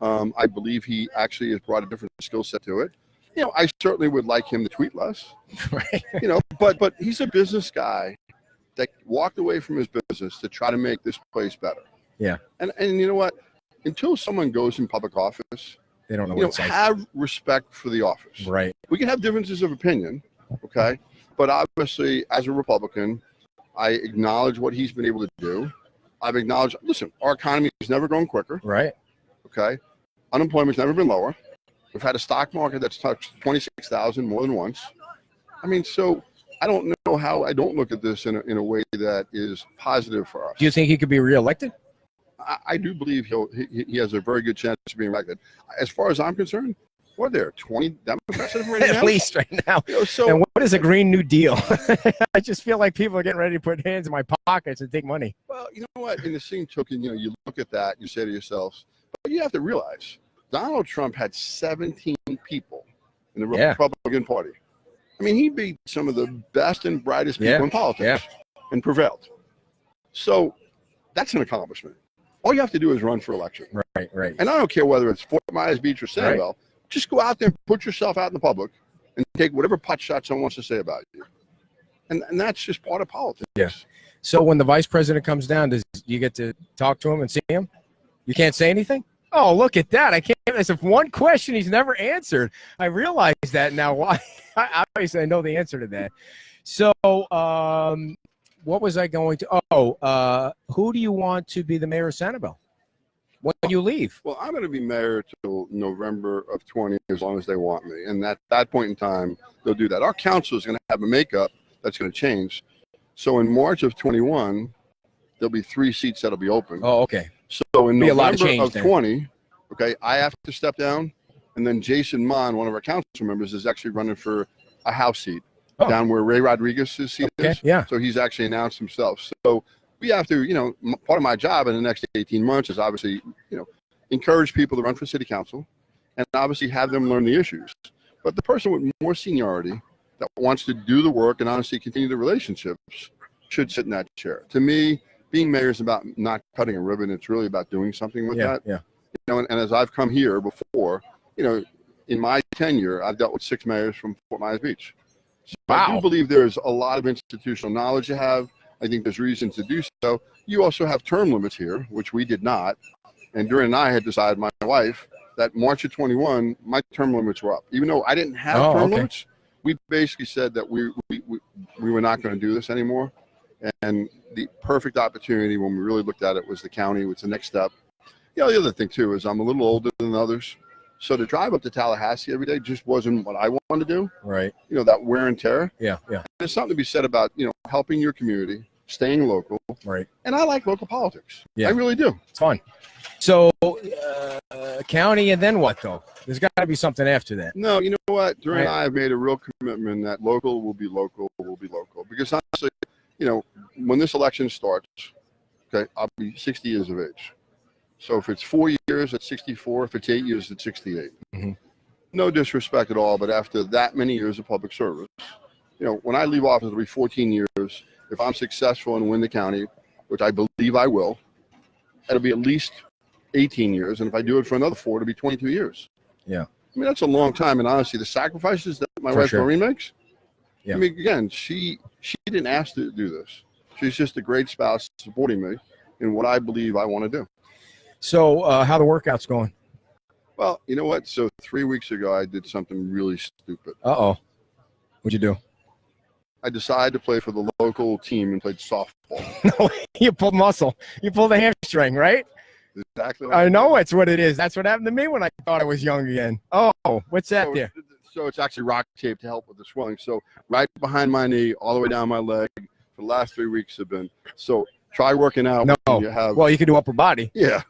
I believe he actually has brought a different skill set to it. I certainly would like him to tweet less. Right. But he's a business guy that walked away from his business to try to make this place better. Yeah. And you know what? Until someone goes in public office, they don't know what it's like. Have respect for the office. Right. We can have differences of opinion, okay? But obviously, as a Republican, I acknowledge what he's been able to do. I've acknowledged, listen, our economy has never grown quicker. Right. Okay. Unemployment's never been lower. We've had a stock market that's touched 26,000 more than once. So I don't know how I don't look at this in a way that is positive for us. Do you think he could be reelected? I do believe he has a very good chance of being elected. As far as I'm concerned, what are there, 20 Democrats right now? At least right now. And what is a Green New Deal? I just feel like people are getting ready to put hands in my pockets and take money. Well, you know what? In the same token, you look at that, you say to yourselves, but you have to realize Donald Trump had 17 people in the Republican Party. I mean, he beat some of the best and brightest people in politics and prevailed. So that's an accomplishment. All you have to do is run for election. Right. And I don't care whether it's Fort Myers Beach or Sanibel. Right. Just go out there and put yourself out in the public and take whatever pot shot someone wants to say about you. And that's just part of politics. Yeah. So when the vice president comes down, do you get to talk to him and see him? You can't say anything? Oh, look at that. I can't. That's one question he's never answered. I realize that now. Why? Obviously, I know the answer to that. So what was I going to? Who do you want to be the mayor of Sanibel when you leave? Well, I'm going to be mayor till November of 20 as long as they want me. And at that point in time, they'll do that. Our council is going to have a makeup that's going to change. So in March of 21, there'll be 3 seats that'll be open. Oh, okay. So in November of 20, okay, I have to step down. And then Jason Mon, one of our council members, is actually running for a House seat down where Ray Rodriguez's seat is. Yeah. So he's actually announced himself. So we have to, part of my job in the next 18 months is obviously, encourage people to run for city council and obviously have them learn the issues. But the person with more seniority that wants to do the work and honestly continue the relationships should sit in that chair. To me, being mayor is about not cutting a ribbon. It's really about doing something with that. Yeah. And as I've come here before, in my tenure, I've dealt with 6 mayors from Fort Myers Beach. So I do believe there's a lot of institutional knowledge you have. I think there's reason to do so. You also have term limits here, which we did not. And Duran and I had decided, my wife, that March of 21, my term limits were up. Even though I didn't have term limits, we basically said that we were not going to do this anymore. And the perfect opportunity when we really looked at it was the county, was the next step. The other thing, too, is I'm a little older than others. So to drive up to Tallahassee every day just wasn't what I wanted to do. Right. That wear and tear. Yeah. There's something to be said about, helping your community, staying local. Right. And I like local politics. Yeah. I really do. It's fun. So county, and then what, though? There's got to be something after that. No, you know what? Duran and I have made a real commitment that local will be local. Because honestly, when this election starts, okay, I'll be 60 years of age. So if it's 4 years at 64, if it's 8 years at 68. No disrespect at all, but after that many years of public service, when I leave office, it'll be 14 years. If I'm successful and win the county, which I believe I will, it'll be at least 18 years. And if I do it for another 4, it'll be 22 years. Yeah. I mean, that's a long time. And honestly, the sacrifices that my wife Maureen makes, Yeah. I mean, again, she didn't ask to do this. She's just a great spouse supporting me in what I believe I want to do. So how the workout's going? Well, you know what? So 3 weeks ago, I did something really stupid. Uh-oh. What'd you do? I decided to play for the local team and played softball. No, you pulled muscle. You pulled a hamstring, right? Exactly. I know it's what it is. That's what happened to me when I thought I was young again. Oh, what's that there? So it's actually rock tape to help with the swelling. So right behind my knee, all the way down my leg, for the last 3 weeks have been. So try working out. No. When you have, Well, you can do upper body. yeah.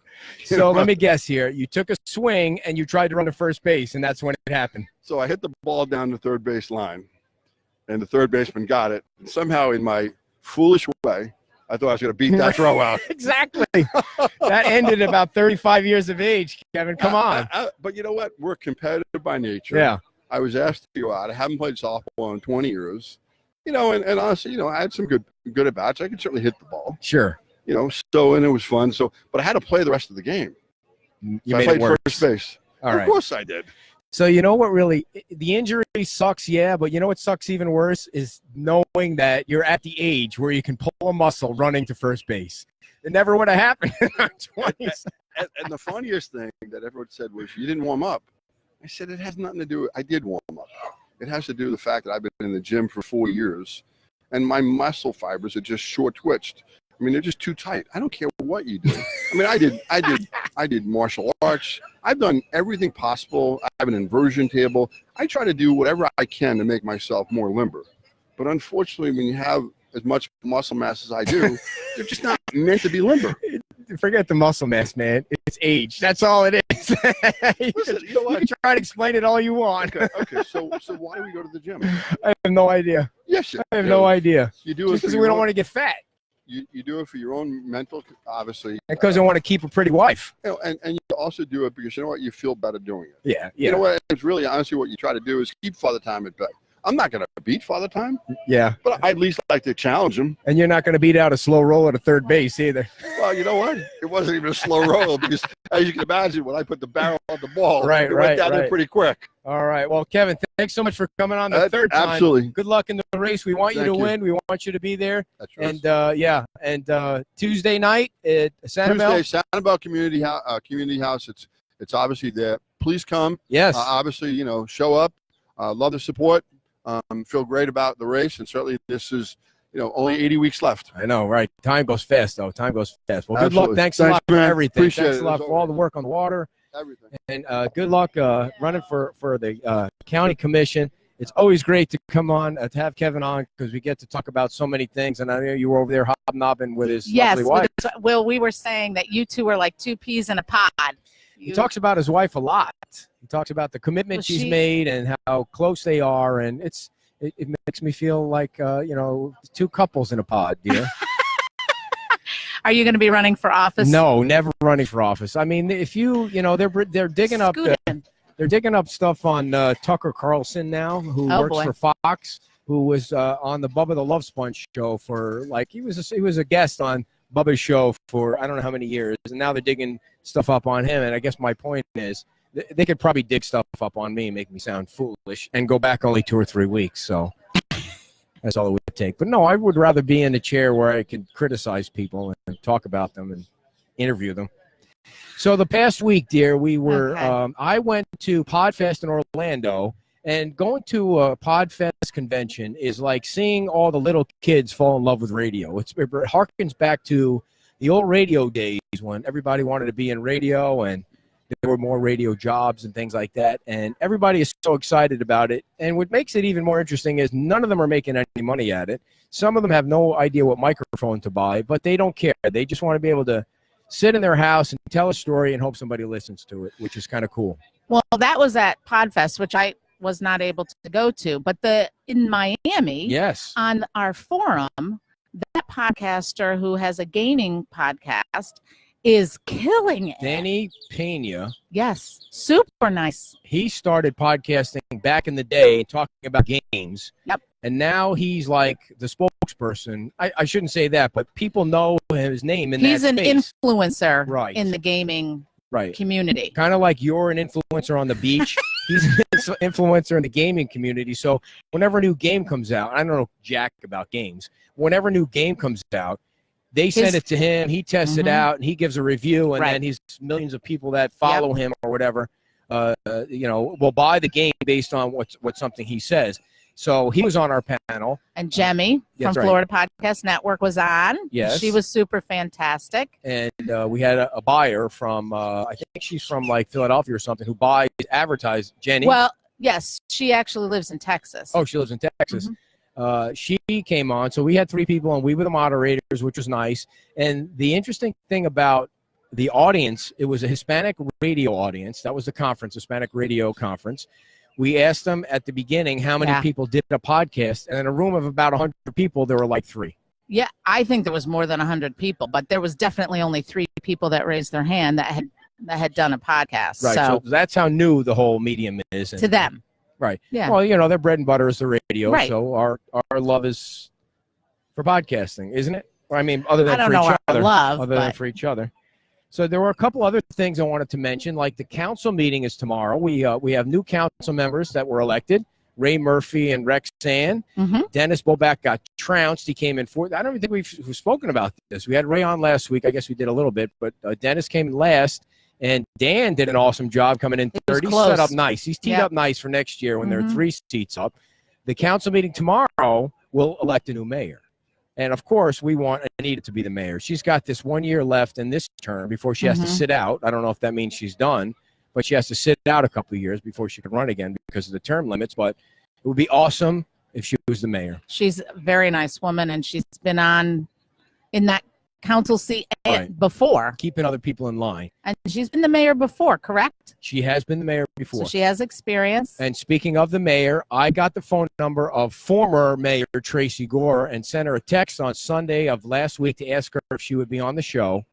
So let me guess here. You took a swing and you tried to run to first base, and that's when it happened. So I hit the ball down the third base line, and the third baseman got it. And somehow, in my foolish way, I thought I was going to beat that throw out. Exactly. That ended about 35 years of age, Kevin. Come on. But you know what? We're competitive by nature. Yeah. I was asked to go out. I haven't played softball in 20 years. And honestly, I had some good at-bats. I could certainly hit the ball. Sure. And it was fun. So, but I had to play the rest of the game. You So I made played it work. first base. All Of right. course I did. So you know what really, the injury sucks, yeah, but you know what sucks even worse is knowing that you're at the age where you can pull a muscle running to first base. It never would have happened in our 20s. And the funniest thing that everyone said was, you didn't warm up. I said, it has nothing to do with, I did warm up. It has to do with the fact that I've been in the gym for 4 years, and my muscle fibers are just short twitched. I mean, they're just too tight. I don't care what you do. I mean, I did martial arts. I've done everything possible. I have an inversion table. I try to do whatever I can to make myself more limber. But unfortunately, when you have as much muscle mass as I do, they're just not meant to be limber. Forget the muscle mass, man. It's age. That's all it is. Listen, you know what? You can try to explain it all you want. Okay. So why do we go to the gym? I have no idea. Yes, I have no idea. You do it Just because for we your don't own, want to get fat. you do it for your own mental, obviously. And because I want to keep a pretty wife. And you also do it because you know what? You feel better doing it. Yeah. You know what? It's really honestly what you try to do is keep Father Time at bay. I'm not going to beat Father Time, Yeah. but I at least like to challenge him. And you're not going to beat out a slow roll at a third base either. Well, you know what? It wasn't even a slow roll because, as you can imagine, when I put the barrel on the ball, Right, it right, went down there right. pretty quick. All right. Well, Kevin, thanks so much for coming on the third time. Absolutely. Good luck in the race. We want you Thank to you. win. We want you to be there. That's right. And Tuesday night at Sanibel. Tuesday, Sanibel Community House. It's obviously there. Please come. Yes. Obviously, show up. Love the support. Feel great about the race, and certainly this is, only 80 weeks left. I know, right? Time goes fast, though. Time goes fast. Well, good Absolutely. luck. Thanks a lot for man. everything. Appreciate Thanks it, a lot as for all the work on the water. Everything. And good luck running for the county commission. It's always great to come on, to have Kevin on, because we get to talk about so many things. And I know you were over there hobnobbing with his Yes. lovely wife. Well, we were saying that you two are like two peas in a pod. He talks about his wife a lot. He talks about the commitment Well, she's she- made and how close they are. And it makes me feel like, two couples in a pod, dear. Are you going to be running for office? No, never running for office. I mean, if they're digging up Scootin'. they're digging up stuff on Tucker Carlson now, who Oh, works boy. for Fox, who was on the Bubba the Love Sponge show for he was a guest on Bubba's show for I don't know how many years, and now they're digging stuff up on him. And I guess my point is they could probably dig stuff up on me and make me sound foolish and go back only 2 or 3 weeks. So that's all it would take. But no, I would rather be in a chair where I could criticize people and talk about them and interview them. So the past week, dear, we were Okay. I went to Podfest in Orlando, and going to a Podfest convention is like seeing all the little kids fall in love with radio. It harkens back to the old radio days when everybody wanted to be in radio and there were more radio jobs and things like that, and everybody is so excited about it. And what makes it even more interesting is none of them are making any money at it. Some of them have no idea what microphone to buy, but they don't care. They just want to be able to sit in their house and tell a story and hope somebody listens to it, which is kind of cool. Well, that was at Podfest, which I was not able to go to. But in Miami, Yes. on our forum, that podcaster who has a gaming podcast is killing it. Danny Pena. Yes, super nice. He started podcasting back in the day, talking about games. Yep. And now he's like the spokesperson. I shouldn't say that, but people know his name in He's that an space. influencer Right. in the gaming Right. community. Kind of like you're an influencer on the beach. He's an influencer in the gaming community. So whenever a new game comes out, I don't know jack about games. Whenever a new game comes out, they send it to him. He tests it out, and he gives a review, and then he's millions of people that follow him or whatever, will buy the game based on what something he says. So he was on our panel. And Jemmy from Florida Podcast Network was on. Yes. She was super fantastic. And we had a buyer from, I think she's from like Philadelphia or something, who advertised Jenny. Well, yes, she actually lives in Texas. Oh, she lives in Texas. She came on. So we had 3 people, and we were the moderators, which was nice. And the interesting thing about the audience, it was a Hispanic radio audience. That was the conference, Hispanic Radio Conference. We asked them at the beginning how many people did a podcast, and in a room of about 100 people, there were like 3. Yeah, I think there was more than 100 people, but there was definitely only 3 people that raised their hand that had done a podcast. Right, so that's how new the whole medium is. To them. Right. Yeah. Well, their bread and butter is the radio, right. So our love is for podcasting, isn't it? I mean, other than I don't for know each other. Love, other than for each other. So there were a couple other things I wanted to mention, like the council meeting is tomorrow. We have new council members that were elected, Ray Murphy and Rex Sand. Dennis Boback got trounced. He came in fourth. I don't even think we've spoken about this. We had Ray on last week. I guess we did a little bit, but Dennis came in last, and Dan did an awesome job coming in third. He's set up nice. He's teed up nice for next year when there are 3 seats up. The council meeting tomorrow will elect a new mayor. And, of course, we want Anita to be the mayor. She's got this 1 year left in this term before she has to sit out. I don't know if that means she's done, but she has to sit out a couple of years before she can run again because of the term limits. But it would be awesome if she was the mayor. She's a very nice woman, and she's been on in that council seat before. Keeping other people in line. And she's been the mayor before, correct? She has been the mayor before. So she has experience. And speaking of the mayor, I got the phone number of former Mayor Tracy Gore and sent her a text on Sunday of last week to ask her if she would be on the show.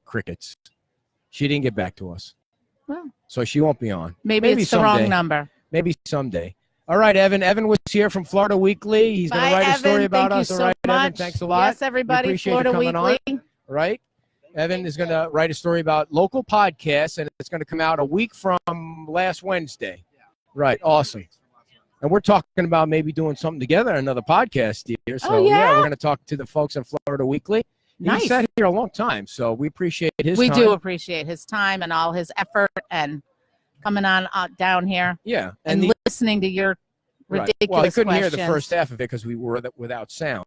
Crickets. She didn't get back to us. Well, so she won't be on. Maybe it's the wrong number. Maybe someday. All right, Evan. Evan was here from Florida Weekly. He's going to write a story about us. All right, Evan, thanks a lot. Yes, everybody. Appreciate Florida you coming Weekly. on. All right. Evan is going to write a story about local podcasts, and it's going to come out a week from last Wednesday. Right. Awesome. And we're talking about maybe doing something together, another podcast here. So, we're going to talk to the folks at Florida Weekly. Nice. He's sat here a long time, so we appreciate his time. We do appreciate his time and all his effort and coming on down here. Yeah. And listening to your ridiculous Well, I couldn't hear the questions. first half of it because we were without sound.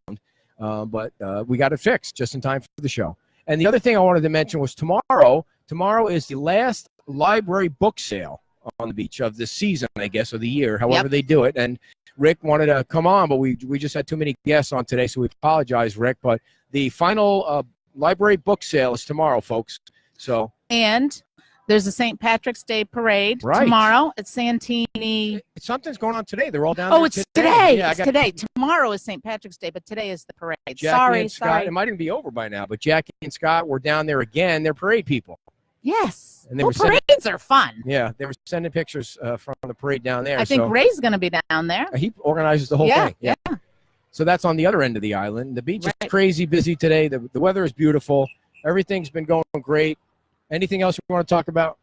But we got it fixed just in time for the show. And the other thing I wanted to mention was tomorrow. Tomorrow is the last library book sale on the beach of the season, I guess, or the year, however they do it. And Rick wanted to come on, but we just had too many guests on today, so we apologize, Rick. But the final library book sale is tomorrow, folks. So and there's a St. Patrick's Day parade tomorrow at Santini. Something's going on today. They're all down there. Oh, it's today. Yeah, it's today. Tomorrow is St. Patrick's Day, but today is the parade. Jackie and Scott, it might even be over by now, but Jackie and Scott were down there again. They're parade people. Yes. And they well, parades are fun. Yeah, they were sending pictures from the parade down there. I think Ray's going to be down there. He organizes the whole thing. Yeah. So that's on the other end of the island. The beach is crazy busy today. The weather is beautiful. Everything's been going great. Anything else you want to talk about?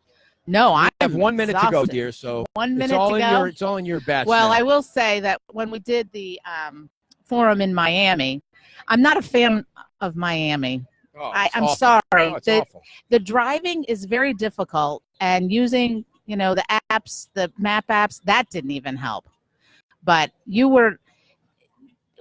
No, I have 1 minute to go, dear. So 1 minute to go. It's all in your batch. Well, now. I will say that when we did the forum in Miami, I'm not a fan of Miami. Oh, I'm sorry. Oh, it's awful. The driving is very difficult, and using the apps, the map apps, that didn't even help. But you were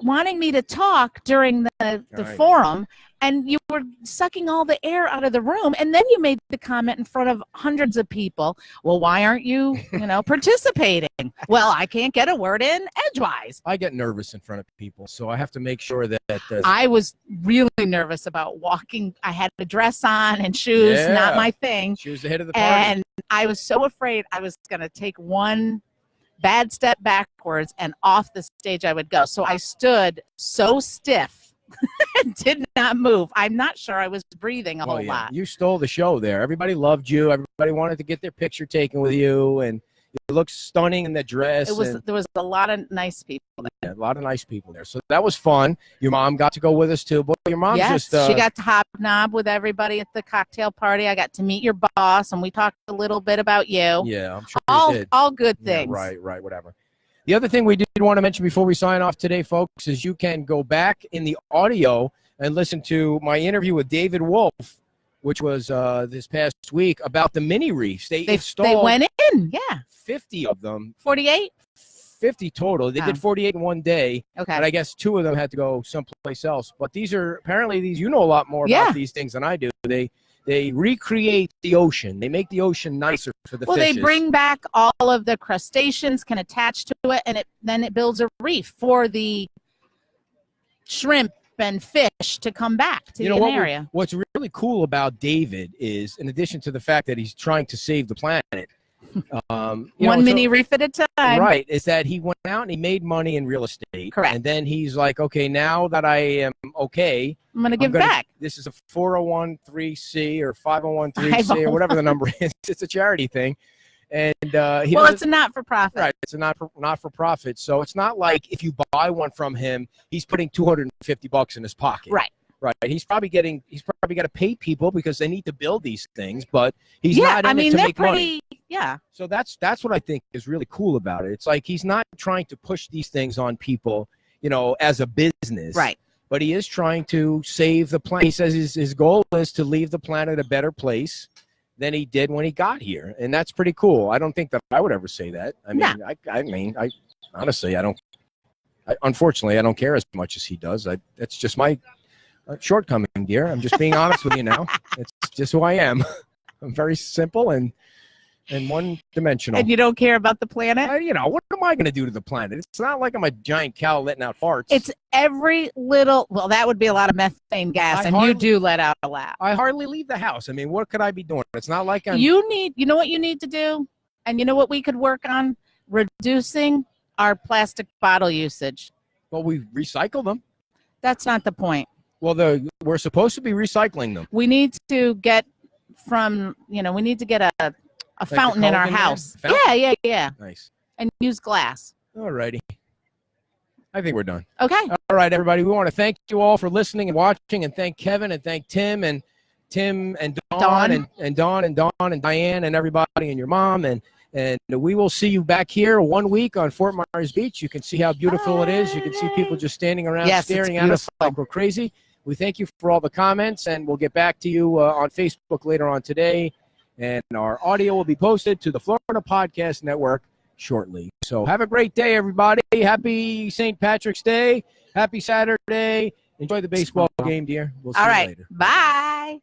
wanting me to talk during the forum, and you were sucking all the air out of the room, and then you made the comment in front of hundreds of people, well, why aren't you participating? Well, I can't get a word in edgewise. I get nervous in front of people, so I have to make sure that I was really nervous about walking. I had a dress on and shoes, not my thing. She was the head of the party. And I was so afraid I was going to take one bad step backwards and off the stage I would go. So I stood so stiff did not move. I'm not sure I was breathing a Well, whole yeah, lot. you stole the show there. Everybody loved you. Everybody wanted to get their picture taken with you, and you looked stunning in the dress. There was a lot of nice people there. Yeah, a lot of nice people there. So that was fun. Your mom got to go with us too. But your mom's Yes, just she got to hobnob with everybody at the cocktail party. I got to meet your boss, and we talked a little bit about you. Yeah, I'm sure you did. All good Yeah, things. right, whatever. The other thing we did want to mention before we sign off today, folks, is you can go back in the audio and listen to my interview with David Wolf, which was this past week, about the mini reefs. They installed They went in, yeah. 50 of them. 48? 50 total. They did 48 in one day. Okay. And I guess 2 of them had to go someplace else. But these are apparently you know a lot more about these things than I do. They recreate the ocean. They make the ocean nicer for the fishes. They bring back all of the crustaceans, can attach to it, and then it builds a reef for the shrimp and fish to come back to the area. What's really cool about David is, in addition to the fact that he's trying to save the planet, mini reef at a time. Right, is that he went out and he made money in real estate. Correct. And then he's like, okay, now that I am okay, I'm going to give back. This is a 401(c) or 501(c) or whatever the number is. It's a charity thing. And it's a not-for-profit. Right, it's a not-for-profit. So it's not like if you buy one from him, he's putting $250 in his pocket. Right. Right. He's probably got to pay people because they need to build these things, but he's not in it to make money. Yeah. So that's what I think is really cool about it. It's like he's not trying to push these things on people, as a business. Right. But he is trying to save the planet. He says his goal is to leave the planet a better place than he did when he got here, and that's pretty cool. I don't think that I would ever say that. I mean, I honestly, unfortunately, I don't care as much as he does. That's just my shortcoming, dear. I'm just being honest with you now. It's just who I am. I'm very simple and one-dimensional. And you don't care about the planet? What am I going to do to the planet? It's not like I'm a giant cow letting out farts. It's every little. Well, that would be a lot of methane gas, and you do let out a lot. I hardly leave the house. I mean, what could I be doing? It's not like I'm. You know what you need to do, and you know what we could work on? Reducing our plastic bottle usage. Well, we recycle them. That's not the point. Well, we're supposed to be recycling them. We need to get a fountain in our house. Yeah. Nice. And use glass. All righty. I think we're done. Okay. All right, everybody. We want to thank you all for listening and watching, and thank Kevin and thank Tim and Dawn and Dawn and Diane and everybody and your mom. And we will see you back here 1 week on Fort Myers Beach. You can see how beautiful it is. You can see people just standing around staring at us like we're crazy. We thank you for all the comments, and we'll get back to you on Facebook later on today. And our audio will be posted to the Florida Podcast Network shortly. So have a great day, everybody. Happy St. Patrick's Day. Happy Saturday. Enjoy the baseball game, dear. We'll see you later. Bye.